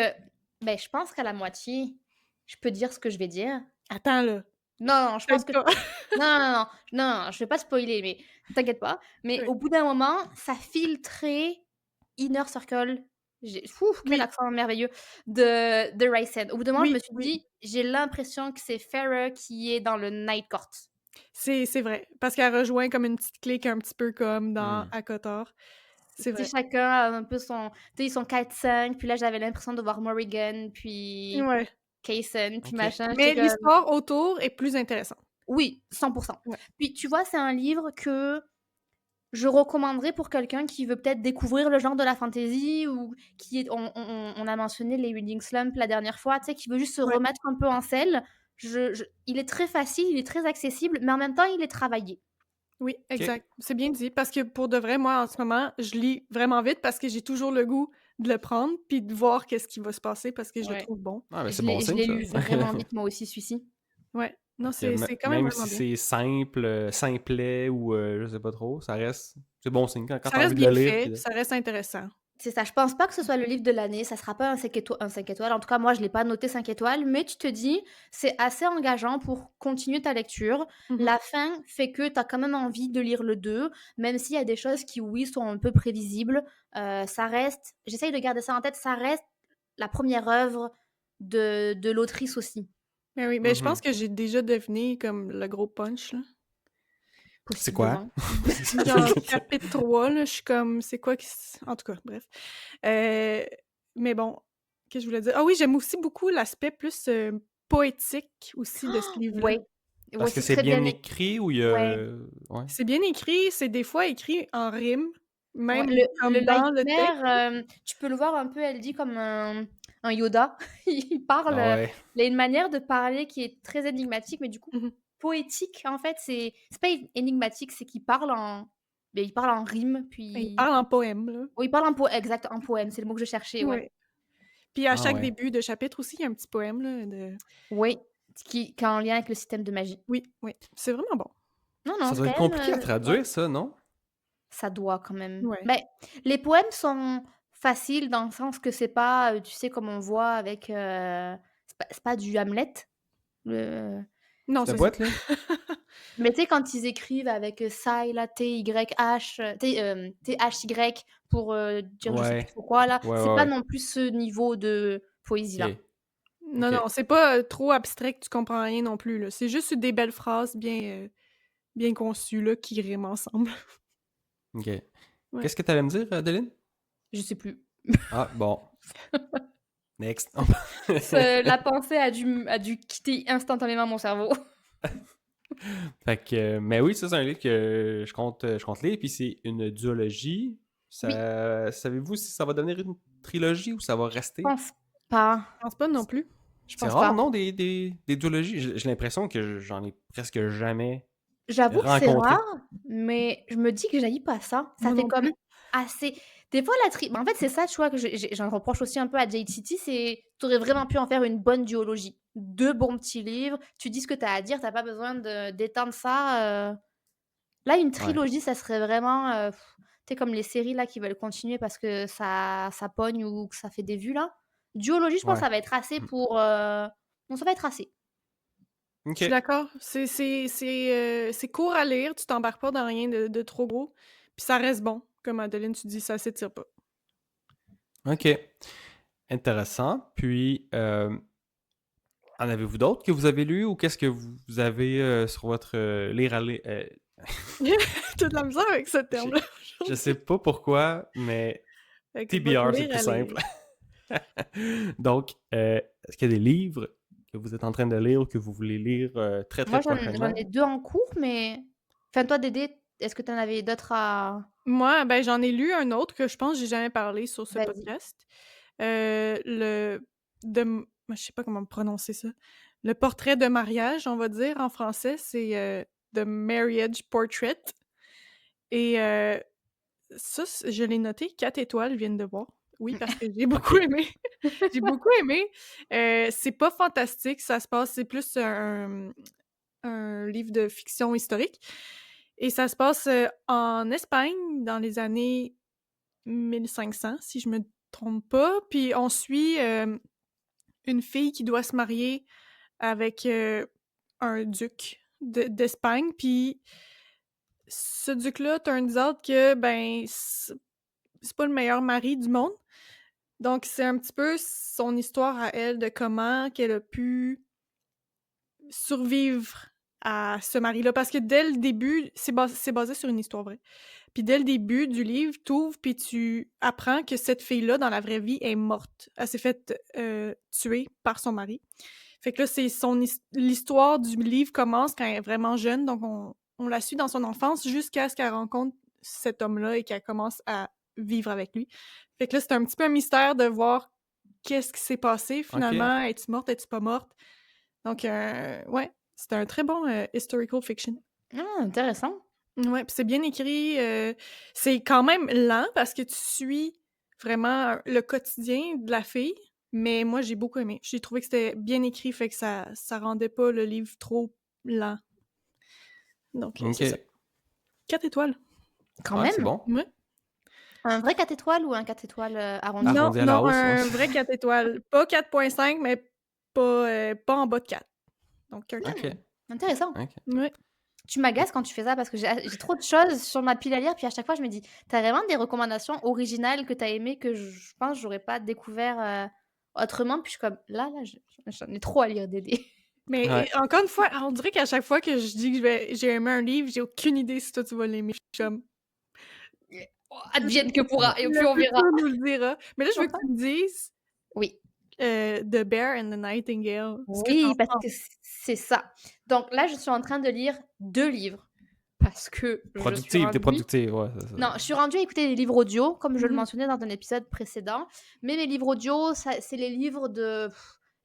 ben, je pense qu'à la moitié, je peux dire ce que je vais dire. Attends, là. Non, je pense que Peut-être pas. non, je vais pas spoiler, mais t'inquiète pas. Mais Oui. au bout d'un moment, ça file très Inner Circle, quel Oui, accent merveilleux, de Rysand. Au bout d'un moment, je me oui, suis oui. dit: «J'ai l'impression que c'est Feyre qui est dans le Night Court». C'est vrai, parce qu'elle rejoint comme une petite clique un petit peu comme dans Hmm. ACOTAR. C'est Tu sais, vrai. chacun a un peu son, tu sais, ils sont 4-5, puis là, j'avais l'impression de voir Morrigan, puis Ouais. Kaysen, puis Ok. machin. Mais J'étais comme l'histoire autour est plus intéressante. oui, 100. Ouais. Puis tu vois, c'est un livre que je recommanderais pour quelqu'un qui veut peut-être découvrir le genre de la fantasy ou qui est on a mentionné les reading slump la dernière fois, tu sais, qui veut juste se Ouais. remettre un peu en selle. Il est très facile, il est très accessible, mais en même temps, il est travaillé. Oui, Ok. exact. C'est bien dit parce que pour de vrai, moi, en ce moment, je lis vraiment vite parce que j'ai toujours le goût de le prendre puis de voir qu'est-ce qui va se passer parce que je le Ouais. trouve bon. Ah, ben c'est bon Je signe, l'ai ça. lu vraiment vite, moi aussi, celui-ci. Ouais. Non, Fait que c'est quand même même vraiment si bien. c'est simple, simplet ou je sais pas trop, ça reste. C'est bon signe quand Ça t'as envie reste de le bien lire. fait, Puis puis ça reste intéressant. C'est ça, je pense pas que ce soit le livre de l'année, ça sera pas un 5 étoiles. En tout cas, moi, je l'ai pas noté 5 étoiles, mais tu te dis, c'est assez engageant pour continuer ta lecture. Mhm. La fin fait que tu as quand même envie de lire le 2, même s'il y a des choses qui, oui, sont un peu prévisibles. Ça reste, j'essaye de garder ça en tête, ça reste la première œuvre de l'autrice aussi, Mais oui, mais je pense Mhm. que j'ai déjà deviné comme le gros punch, là. C'est quoi? possiblement. Genre chapitre 3, là, je suis comme, c'est quoi qui en tout cas, bref. Mais bon, qu'est-ce que je voulais dire? Ah oui, j'aime aussi beaucoup l'aspect plus, poétique aussi de ce livre-là. Ouais, ouais, Parce que c'est c'est très bien bien écrit. écrit ou il y Ouais. a. Ouais. C'est bien écrit, c'est des fois écrit en rime, Ouais, même le comme dans le texte. Lightmare, tu peux le voir un peu, elle dit comme un Yoda. Il parle, Ah ouais. il a une manière de parler qui est très énigmatique, mais du coup Mmh. poétique, en fait. C'est pas énigmatique, c'est qu'il parle en beh, il parle en rime, Il puis parle en poème, là. oui, il parle en poème, c'est le mot que je cherchais, ouais. Ouais. Puis à Ah chaque ouais. début de chapitre aussi, il y a un petit poème, là, de Oui, qui est en lien avec le système de magie. oui, oui, c'est vraiment bon. Non, non, Ça c'est doit être quand compliqué à même, ouais. traduire, ça, non? Ça doit quand même. Ouais. Beh, les poèmes sont faciles dans le sens que c'est pas, tu sais, comme on voit avec, c'est pas du Hamlet, le Non, C'est la c'est ça. boîte, là? mais tu sais, quand ils écrivent avec, Psy là, T-Y-H, T-H-Y pour, dire je sais plus Ouais. trop quoi là, Ouais, c'est ouais, pas ouais. non plus ce niveau de poésie-là. Ok. Non, Ok. non, c'est pas, trop abstrait que tu comprends rien non plus, là. C'est juste des belles phrases bien conçues, là, qui riment ensemble. Ok. Ouais. Qu'est-ce que t'allais me dire, Adeline? Je sais plus. Ah, bon. Next. Ce La pensée a dû quitter instantanément mon cerveau. Fait que, mais oui, ça, c'est un livre que je compte lire, puis c'est une duologie. Oui, Savez-vous si ça va devenir une trilogie ou ça va je rester? pense pas, Je pense pas non plus. je C'est pense rare, pas. non, des duologies? J'ai l'impression que j'en ai presque jamais J'avoue que c'est rencontré. rare, mais je me dis que j'haïs pas ça. Ça Moi fait non comme plus. assez des fois en fait, c'est ça, tu vois, que j'en reproche aussi un peu à JTT, c'est tu aurais vraiment pu en faire une bonne duologie. 2 bons petits livres, tu dis ce que tu as à dire, tu as pas besoin de d'étendre ça. Là, une Ouais. trilogie, ça serait vraiment, tu sais, comme les séries là qui veulent continuer parce que ça pogne ou que ça fait des vues là. Duologie, je pense que Ouais. ça va être assez pour, non, ça va être assez. Je suis OK. d'accord. C'est court à lire, tu t'embarques pas dans rien de trop gros, puis ça reste bon. Comme Adeline, tu dis, ça s'étire pas. OK. Intéressant. Puis, en avez-vous d'autres que vous avez lus ou qu'est-ce que vous avez sur votre lire à lire? T'as de la misère avec ce Je, terme-là je aujourd'hui. sais pas pourquoi, mais Fait que votre TBR, c'est lire plus à simple. lire. Donc, est-ce qu'il y a des livres que vous êtes en train de lire ou que vous voulez lire très, très Moi, j'en prochainement? ai 2 en cours, mais enfin, toi, Dédé, est-ce que tu en avais d'autres à Moi, ben, j'en ai lu un autre que je pense que j'ai jamais parlé sur ce vas-y. podcast. Le je sais pas comment prononcer ça. Le portrait de mariage, on va dire en français, c'est, The Marriage Portrait et ça, je l'ai noté 4 étoiles, je viens de voir. Oui, parce que j'ai beaucoup OK. aimé. J'ai beaucoup aimé. C'est pas fantastique, ça se passe c'est plus un livre de fiction historique et ça se passe, en Espagne dans les années 1500, si je me trompe pas. Puis on suit, une fille qui doit se marier avec, un duc d'Espagne, puis ce duc-là, turns out que, ben, c'est pas le meilleur mari du monde. Donc, c'est un petit peu son histoire à elle de comment qu'elle a pu survivre à ce mari-là. Parce que dès le début, c'est basé sur une histoire vraie. Puis dès le début du livre, t'ouvres puis tu apprends que cette fille-là, dans la vraie vie, est morte. Elle s'est faite tuer par son mari. Fait que là, c'est l'histoire du livre commence quand elle est vraiment jeune. Donc, on la suit dans son enfance jusqu'à ce qu'elle rencontre cet homme-là et qu'elle commence à vivre avec lui. Fait que là, c'est un petit peu un mystère de voir qu'est-ce qui s'est passé. Finalement, es-tu morte, es-tu pas morte? Donc, ouais, c'est un très bon historical fiction. Ah, intéressant. Ouais, puis c'est bien écrit. C'est quand même lent parce que tu suis vraiment le quotidien de la fille. Mais moi, j'ai beaucoup aimé. J'ai trouvé que c'était bien écrit, fait que ça rendait pas le livre trop lent. Donc, c'est ça. 4 étoiles. Quand même. C'est bon. Ouais. Un vrai 4 étoiles ou un 4 étoiles arrondi? Non, Arrondi à la hausse, un ouais. vrai 4 étoiles. Pas 4.5, mais pas en bas de 4. Donc, un 4. Ok. Intéressant. Ok. Ouais. Tu m'agaces quand tu fais ça parce que j'ai trop de choses sur ma pile à lire, puis à chaque fois je me dis, t'as vraiment des recommandations originales que t'as aimées que je pense que j'aurais pas découvert autrement, puis je suis comme, là, j'en ai trop à lire, Dédé. Mais Ouais. encore une fois, on dirait qu'à chaque fois que je dis que j'ai aimé un livre, j'ai aucune idée si toi tu vas l'aimer. Je suis comme, Advienne que pourra, et le puis on verra. futur nous le dira. Mais là, je veux que tu me dises Oui. The Bear and the Nightingale. Ce que Oui, t'en parce que c'est ça. Donc là, je suis en train de lire 2 livres. Parce que je suis Productive, t'es rendue... productive, ouais, c'est ça. Non, je suis rendue à écouter des livres audio, comme je le Mhm. mentionnais dans un épisode précédent. Mais les livres audio, c'est les livres de...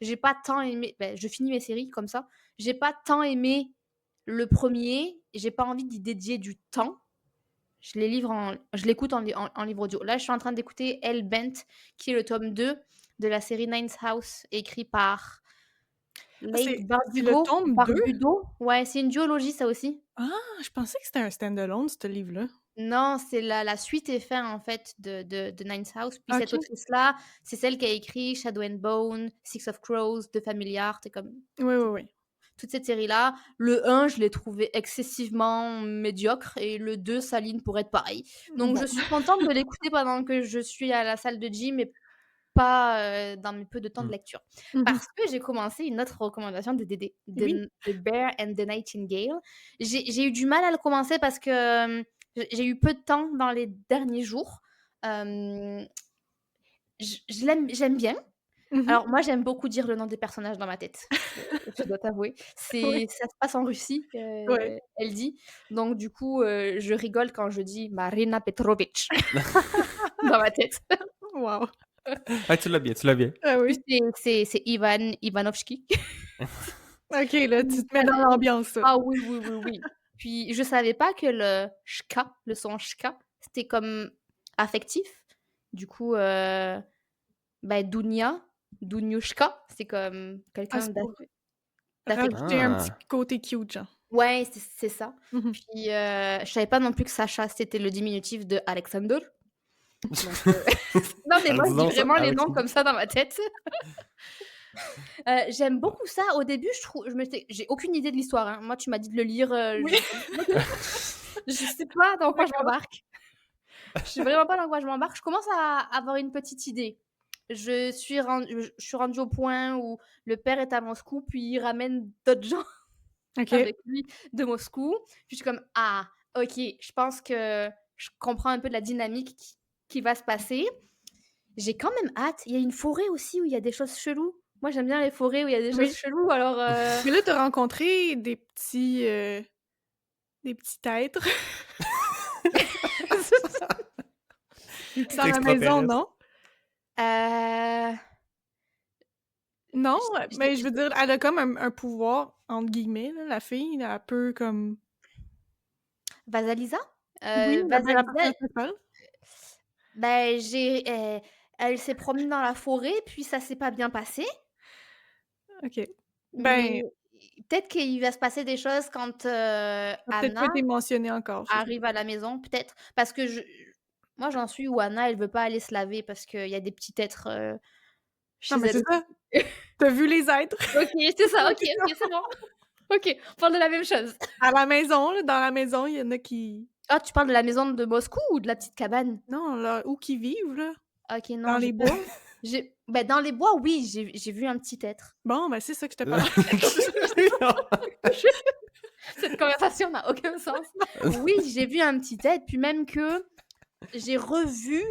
J'ai pas tant aimé... Ben, je finis mes séries comme ça. J'ai pas tant aimé le premier. J'ai pas envie d'y dédier du temps. Je l'écoute en livre audio. Là, je suis en train d'écouter Hellbent, qui est le tome 2 de la série Ninth House, écrit par Leigh c'est le Bardugo. tome 2? Barbudo. Ouais, c'est une duologie, ça aussi. Ah, je pensais que c'était un stand-alone, ce livre-là. Non, c'est la suite et fin, en fait, de Ninth House. Puis cette Ok. autrice-là, c'est celle qui a écrit Shadow and Bone, Six of Crows, The Family Art, et comme Oui. toute cette série-là. Le 1, je l'ai trouvé excessivement médiocre, et le 2 s'aligne pour être pareil. Donc, Bon. je suis contente de l'écouter pendant que je suis à la salle de gym, et pas dans mes peu de temps de lecture. Mhm. Parce que j'ai commencé une autre recommandation de Dédé, Oui. The Bear and the Nightingale. J'ai eu du mal à le commencer parce que j'ai eu peu de temps dans les derniers jours. J'aime bien. Mhm. Alors moi, j'aime beaucoup dire le nom des personnages dans ma tête. Je dois t'avouer. Oui. Ça se passe en Russie, Ouais. elle dit. Donc du coup, je rigole quand je dis Marina Petrovich dans ma tête. Wow. Ah, tu l'as bien, tu l'as bien. Ah Puis oui. c'est Ivan Ivanovski. Ok, là, tu te mets dans l'ambiance. Ah oui. Puis je savais pas que le son shka, c'était comme affectif. Du coup, Dunyushka, c'est comme Ah, quelqu'un c'est pour d'affectif. rajouter un petit Ah. côté cute, genre. Ouais, c'est ça. Mhm. Puis je savais pas non plus que Sacha, c'était le diminutif de Alexander. Donc, non, mais moi, je dis vraiment les noms comme ça dans ma tête. J'aime beaucoup ça. Au début, j'ai aucune idée de l'histoire, hein. Moi, tu m'as dit de le lire. Oui. Je sais pas dans quoi je m'embarque. Je sais vraiment pas dans quoi je m'embarque. Je commence à avoir une petite idée. Je suis rendue au point où le père est à Moscou, puis il ramène d'autres gens Ok. avec lui de Moscou. Puis je suis comme, ah, ok, je pense que je comprends un peu la dynamique qui va se passer. J'ai quand même hâte. Il y a une forêt aussi où il y a des choses cheloues. Moi, j'aime bien les forêts où il y a des choses cheloues, alors... Mais là, t'as rencontré des petits êtres dans la maison, non? Non, mais je veux dire, elle a comme un pouvoir, entre guillemets, là, la fille, elle peut comme... Vasalisa? Oui, la personnage principale. Ben, elle s'est promenée dans la forêt, puis ça s'est pas bien passé. Ok. Mais Ben, peut-être qu'il va se passer des choses quand ça a peut-être pas Anna été mentionné encore. Je sais arrive à la maison, peut-être. Parce que moi, j'en suis où Anna, elle veut pas aller se laver parce qu'il y a des petits êtres chez Non, mais elle. c'est ça. T'as vu les êtres? Ok, c'est ça, ok, c'est bon. Ok, on parle de la même chose. À la maison, là, dans la maison, il y en a qui... Ah, tu parles de la maison de Moscou ou de la petite cabane? Non, là, où qui vivent, là, Ok, non, dans j'ai les pas... bois. Ben, dans les bois, oui, j'ai vu un petit être. Bon, ben c'est ça que je te parle. Cette conversation n'a aucun sens. Oui, j'ai vu un petit être, puis même que j'ai revu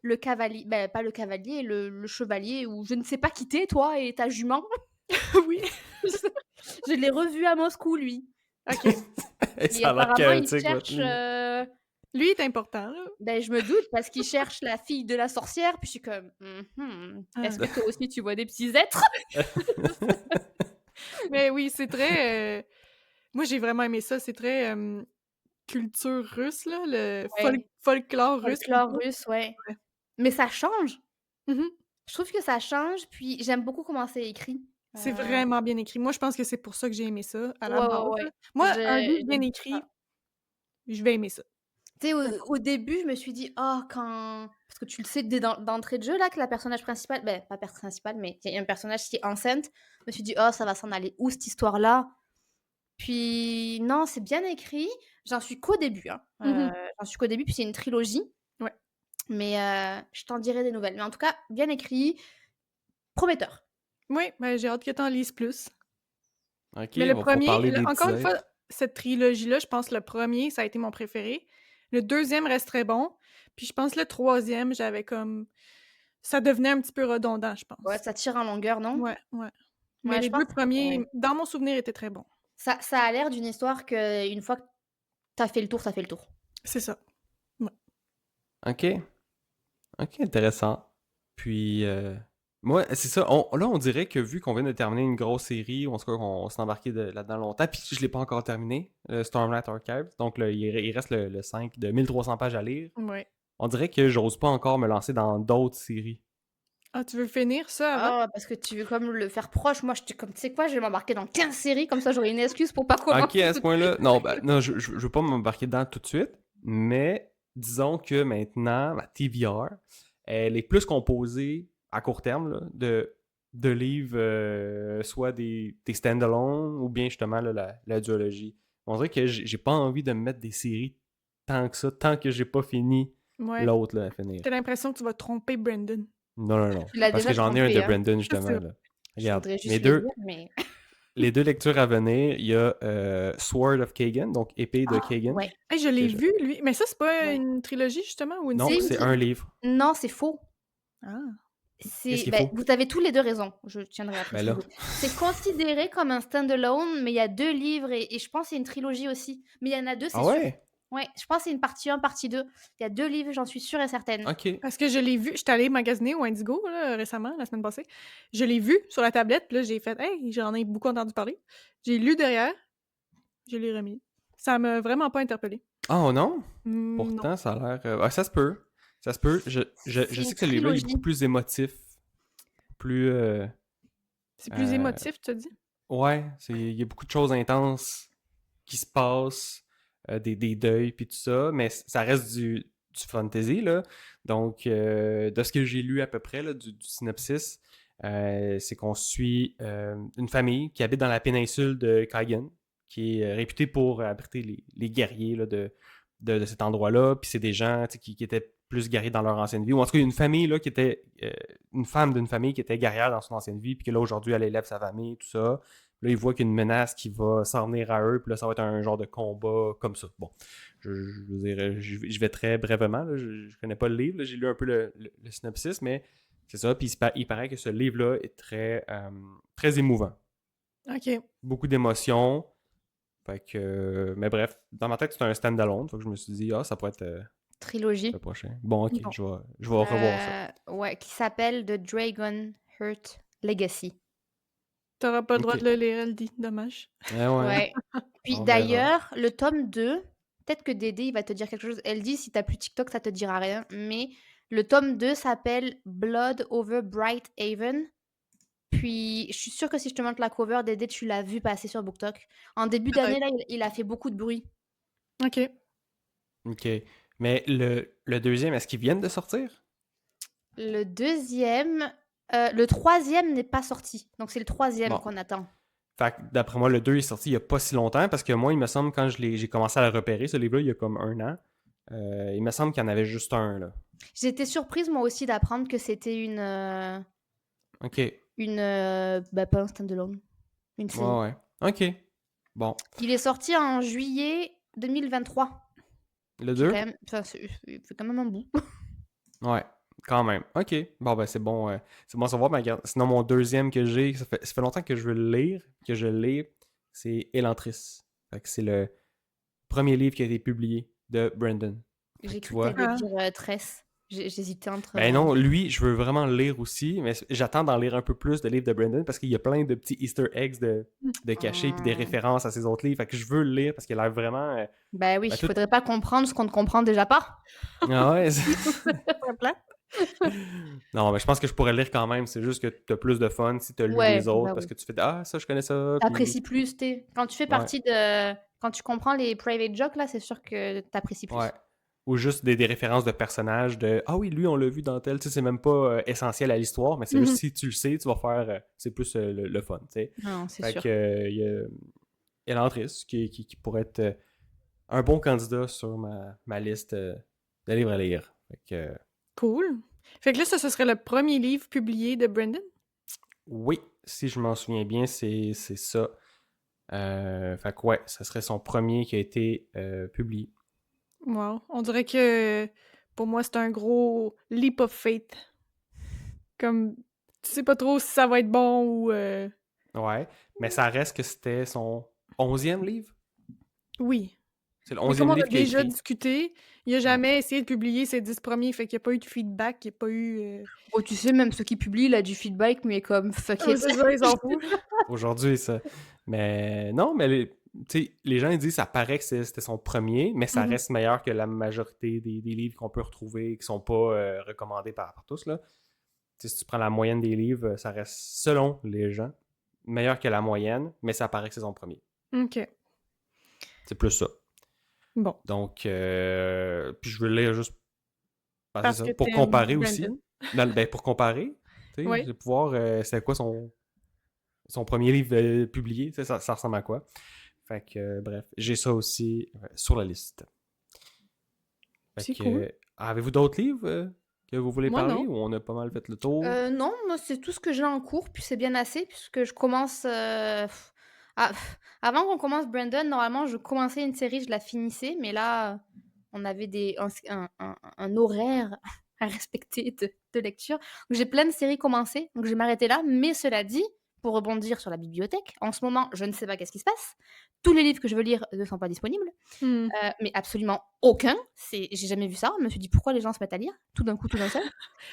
le cavalier, ben pas le cavalier, le chevalier, ou je ne sais pas qui t'es, toi et ta jument. Oui. Je l'ai revu à Moscou, lui. OK. Hey, Et ça a l'air apparemment, il chaotique, votre cherche... nuit. Lui est important, là. Ben, je me doute, parce qu'il cherche la fille de la sorcière, puis je suis comme... Est-ce que toi aussi, tu vois des petits êtres? Mais oui, c'est très... Moi, j'ai vraiment aimé ça. C'est très culture russe, là, le Ouais. folklore russe. Folklore plutôt. russe, ouais. Ouais. Mais ça change. Mhm. Je trouve que ça change, puis j'aime beaucoup comment c'est écrit. C'est vraiment bien écrit. Moi, je pense que c'est pour ça que j'ai aimé ça, à la base. Ouais. Là. Moi, un livre J'aime bien beaucoup écrit, ça. je vais aimer ça. Tu sais, au début, je me suis dit, oh, quand. Parce que tu le sais d'entrée de jeu, là, que la personnage principale. Ben, pas principale, mais il y a un personnage qui est enceinte. Je me suis dit, oh, ça va s'en aller où, cette histoire-là? Puis, non, c'est bien écrit. J'en suis qu'au début. Hein. Mhm. J'en suis qu'au début, puis c'est une trilogie. Ouais. Mais je t'en dirai des nouvelles. Mais en tout cas, bien écrit, prometteur. Oui, ben, j'ai hâte que tu en lises plus. Ok, Mais le on va pouvoir premier, parler des encore petits une fois, êtres. cette trilogie-là, je pense que le premier, ça a été mon préféré. Le deuxième reste très bon. Puis je pense que le troisième, j'avais comme... Ça devenait un petit peu redondant, je pense. Ouais, ça tire en longueur, non? Ouais. Mais Ouais, les je pense deux premiers, ouais. dans mon souvenir, étaient très bons. Ça a l'air d'une histoire que une fois que t'as fait le tour, ça fait le tour. C'est ça. Ok. Ok, intéressant. Puis, moi, c'est ça. Là, on dirait que vu qu'on vient de terminer une grosse série, en tout cas, on s'est embarqué là-dedans longtemps, puis je l'ai pas encore terminé, Stormlight Archives. Donc, là, il reste le 5 de 1300 pages à lire. Ouais. On dirait que j'ose pas encore me lancer dans d'autres séries. Ah, tu veux finir ça avant? Ah, parce que tu veux comme le faire proche. Moi, j'étais comme, tu sais quoi, je vais m'embarquer dans 15 séries, comme ça j'aurai une excuse pour pas Ok, commencer. à ce point-là. Non, non, je veux pas m'embarquer dedans tout de suite, mais disons que maintenant, ma TBR, elle est plus composée à court terme là, de livres, soit des stand-alone ou bien justement là, la duologie. On dirait que j'ai pas envie de me mettre des séries tant que ça, tant que j'ai pas fini Ouais. l'autre là, à finir. T'as l'impression que tu vas tromper Brandon. Non. Tu l'as Parce déjà que j'en ai un trompé, de hein. Brandon Je justement. sais. Là. Je Regarde, voudrais juste mes le deux, dire, mais... les deux lectures à venir, il y a Sword of Kagan, donc épée de Ah, Kagan. ouais. Hey, je l'ai Que je- vu, lui. Mais ça, c'est pas Ouais. une trilogie, justement, ou une Non, série? c'est un livre. Non, c'est faux. Ah. Qu'est-ce qu'il Ben, faut? vous avez tous les deux raison, je tiendrai à Ben là. préciser. C'est considéré comme un stand-alone, mais il y a 2 livres et je pense qu'il y a une trilogie aussi. Mais il y en a 2, c'est Ah sûr. ouais? Ouais, je pense que c'est une partie 1, partie 2. Il y a 2 livres, j'en suis sûre et certaine. Ok. Parce que je l'ai vu, j'étais allée magasiner au Indigo là, récemment, la semaine passée. Je l'ai vu sur la tablette, puis là, j'ai fait « Hey, j'en ai beaucoup entendu parler. » J'ai lu derrière, je l'ai remis. Ça m'a vraiment pas interpellée. Oh non? Non. Pourtant, ça a l'air. Ça se peut. Ça se peut. Je C'est sais une que ce livre-là il est trilogie. beaucoup plus émotif. Plus. C'est plus Euh, émotif, tu te dis? Ouais, il y a beaucoup de choses intenses qui se passent, des deuils puis tout ça, mais ça reste du fantasy, là. Donc, de ce que j'ai lu à peu près, là, du synopsis, c'est qu'on suit une famille qui habite dans la péninsule de Kagan, qui est réputée pour abriter les guerriers là, de cet endroit-là, puis c'est des gens tu sais, qui étaient plus guerriers dans leur ancienne vie, ou en tout cas une famille là, qui était une femme d'une famille qui était guerrière dans son ancienne vie, puis que là aujourd'hui elle élève sa famille, tout ça. Là, ils voient qu'il y a une menace qui va s'en venir à eux, puis là, ça va être un genre de combat comme ça. Bon, je veux dire, je vais très brièvement, là, je connais pas le livre, là, j'ai lu un peu le synopsis, mais c'est ça, puis il paraît que ce livre-là est très émouvant. OK. Beaucoup d'émotions, fait que, mais bref, dans ma tête, c'est un stand-alone, donc je me suis dit, ça pourrait être Trilogie. le prochain. Bon, ok, Bon. je vais revoir ça. Ouais, qui s'appelle The Dragon Heart Legacy. T'auras pas le droit Ok. de le lire, elle dit. Dommage. Ouais. Ouais. Puis On verra. d'ailleurs, le tome 2, peut-être que Dédé, il va te dire quelque chose. Elle dit, si t'as plus TikTok, ça te dira rien. Mais le tome 2 s'appelle Blood over Bright Haven. Puis, je suis sûre que si je te montre la cover, Dédé, tu l'as vu passer sur BookTok. En début Peut-être. d'année, là, il a fait beaucoup de bruit. OK. Ok. Mais le deuxième, est-ce qu'ils viennent de sortir? Le deuxième... le troisième n'est pas sorti. Donc, c'est le troisième Bon. qu'on attend. Fait que d'après moi, le 2 est sorti il y a pas si longtemps, parce que moi, il me semble, quand j'ai commencé à le repérer, ce livre-là, il y a comme 1 an, il me semble qu'il y en avait juste un, là. J'ai été surprise, moi aussi, d'apprendre que c'était OK. pas un stand-alone, une série. Ouais. OK. Bon. Il est sorti en juillet 2023. Le C'est 2? quand même, il fait quand même un bout. Ouais. Quand même. OK. Bon, ben, c'est bon. C'est bon à savoir. Ben, regarde, sinon, mon deuxième que j'ai, ça fait longtemps que je veux le lire, que je le lis, c'est Elantris. Fait que c'est le premier livre qui a été publié de Brandon. Fait J'ai que tu cru vois. que t'allais dire Tress. J'hésitais entre. Ben non, lui, je veux vraiment le lire aussi, mais j'attends d'en lire un peu plus de livres de Brandon parce qu'il y a plein de petits Easter eggs de cachés puis des références à ses autres livres. Fait que je veux le lire parce qu'il a l'air vraiment. Ben oui, ben, il faudrait pas comprendre ce qu'on ne comprend déjà pas. Ah ouais. C'est plat. Non, mais je pense que je pourrais le lire quand même. C'est juste que t'as plus de fun si t'as lu Ouais, les autres bah parce oui. que tu fais ah, ça, je connais ça. Puis T'apprécies plus, quand tu fais ouais, partie de. Quand tu comprends les private jokes, là, c'est sûr que t'apprécies plus. ouais. Ou juste des références de personnages de ah oui, lui, on l'a vu dans tel. Tu sais, c'est même pas essentiel à l'histoire, mais c'est juste si tu le sais, tu vas faire. C'est plus le fun, tu sais. Non, c'est Fait sûr. que il y a Elantris qui pourrait être un bon candidat sur ma liste de livres à lire. Fait que Cool. Fait que là, ça, ce serait le premier livre publié de Brandon? oui, si je m'en souviens bien, c'est ça. Fait que ouais, ça serait son premier qui a été publié. Wow. On dirait que pour moi, c'est un gros leap of faith. Comme, tu sais pas trop si ça va être bon ou... Ouais, mais ça reste que c'était son 11e livre. Oui. C'est le Mais comme 11e on a livre qu'il a déjà écrit. discuté, il a jamais essayé de publier ses 10 premiers, fait qu'il n'y a pas eu de feedback, il n'y a pas eu... Oh, tu sais, même ceux qui publient, il a du feedback, mais comme fuck Ouais, it. c'est ça, ils s'en foutent. Aujourd'hui, ça. Mais non, mais tu sais, les gens ils disent que ça paraît que c'était son premier, mais ça Mhm. reste meilleur que la majorité des livres qu'on peut retrouver qui sont pas recommandés par tous, là. Tu sais, si tu prends la moyenne des livres, ça reste, selon les gens, meilleur que la moyenne, mais ça paraît que c'est son premier. OK. C'est plus ça. Bon. Donc, puis je veux le lire juste Parce c'est que ça, pour t'aimes comparer aussi. Brandon. Ben, pour comparer, tu sais, Oui. je vais pouvoir, c'est quoi son premier livre publié, tu sais, ça ressemble à quoi. Fait que, bref, j'ai ça aussi sur la liste. Fait C'est que, cool. avez-vous d'autres livres que vous voulez Moi, parler non. ou on a pas mal fait le tour? Non, moi, c'est tout ce que j'ai en cours, puis c'est bien assez, puisque je commence. Avant qu'on commence Brandon, normalement, je commençais une série, je la finissais, mais là, on avait un horaire à respecter de lecture. Donc, j'ai plein de séries commencées, donc je vais m'arrêter là. Mais cela dit, pour rebondir sur la bibliothèque, en ce moment, je ne sais pas qu'est-ce qui se passe. Tous les livres que je veux lire ne sont pas disponibles, Hmm. mais absolument aucun. J'ai jamais vu ça. Je me suis dit pourquoi les gens se mettent à lire tout d'un coup, tout d'un seul.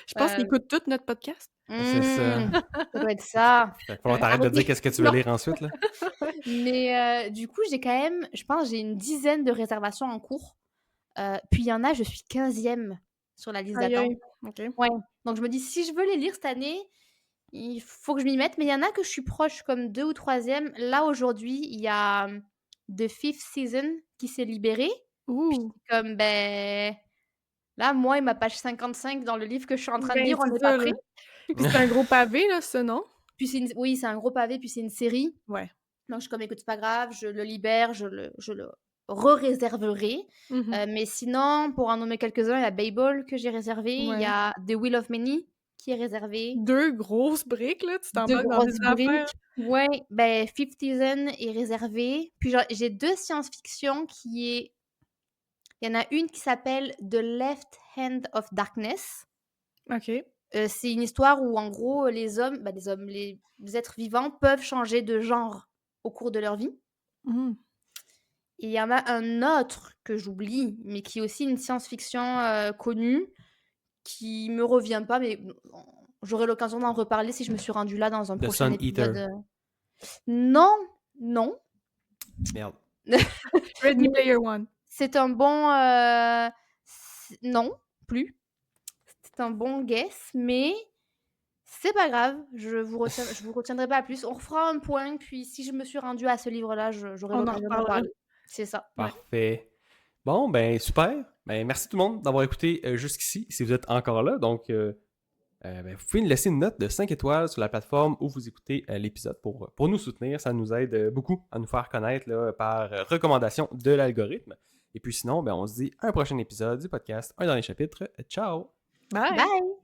Je pense Euh, qu'ils écoutent tout notre podcast. C'est ça. Ça doit être ça. Fait que falloir t'arrêter de dire qu'est-ce que tu veux Non. lire ensuite, là. Mais du coup, j'ai quand même, je pense, j'ai une dizaine de réservations en cours. Puis il y en a, je suis 15e sur la liste Aïe, d'attente. aïe. OK. Ouais. Donc je me dis, si je veux les lire cette année, il faut que je m'y mette. Mais il y en a que je suis proche, comme 2 ou 3e. Là, aujourd'hui, il y a The Fifth Season qui s'est libéré. Ouh. Comme, ben... Là, moi et ma page 55 dans le livre que je suis en train de Ben, lire, on c'est n'est ça, pas là. prêt. Puis c'est un gros pavé, là, ça, non? Puis oui, c'est un gros pavé, puis c'est une série. Ouais. Donc je suis comme, écoute, c'est pas grave, je le libère, je le re-réserverai. Mhm. Mais sinon, pour en nommer quelques-uns, il y a Babel que j'ai réservé, il Ouais. y a The Will of Many qui est réservé. 2 grosses briques, là, tu 2 t'embarques dans des grosses affaires. briques. Ouais, ben Fifth Season est réservé. Puis j'ai 2 science-fiction qui est... Il y en a une qui s'appelle The Left Hand of Darkness. OK. C'est une histoire où, en gros, les êtres vivants peuvent changer de genre au cours de leur vie. Mhm. Et il y en a un autre que j'oublie, mais qui est aussi une science-fiction connue, qui me revient pas, mais j'aurai l'occasion d'en reparler si je me suis rendue là dans un The prochain Sun épisode. Eater. Non, non. Merde. Ready Player One. C'est un bon... non, plus. C'est un bon guess, mais c'est pas grave. Je vous retiendrai pas plus. On refera un point, puis si je me suis rendue à ce livre-là, j'aurai On en l'occasion d'en reparlera. parler. C'est ça. Ouais. Parfait. Bon, ben super. Ben merci tout le monde d'avoir écouté jusqu'ici, si vous êtes encore là. Donc, Vous pouvez nous laisser une note de 5 étoiles sur la plateforme où vous écoutez l'épisode pour nous soutenir. Ça nous aide beaucoup à nous faire connaître là, par recommandation de l'algorithme. Et puis sinon, on se dit à un prochain épisode du podcast, un dernier chapitre. Ciao! Bye! Bye!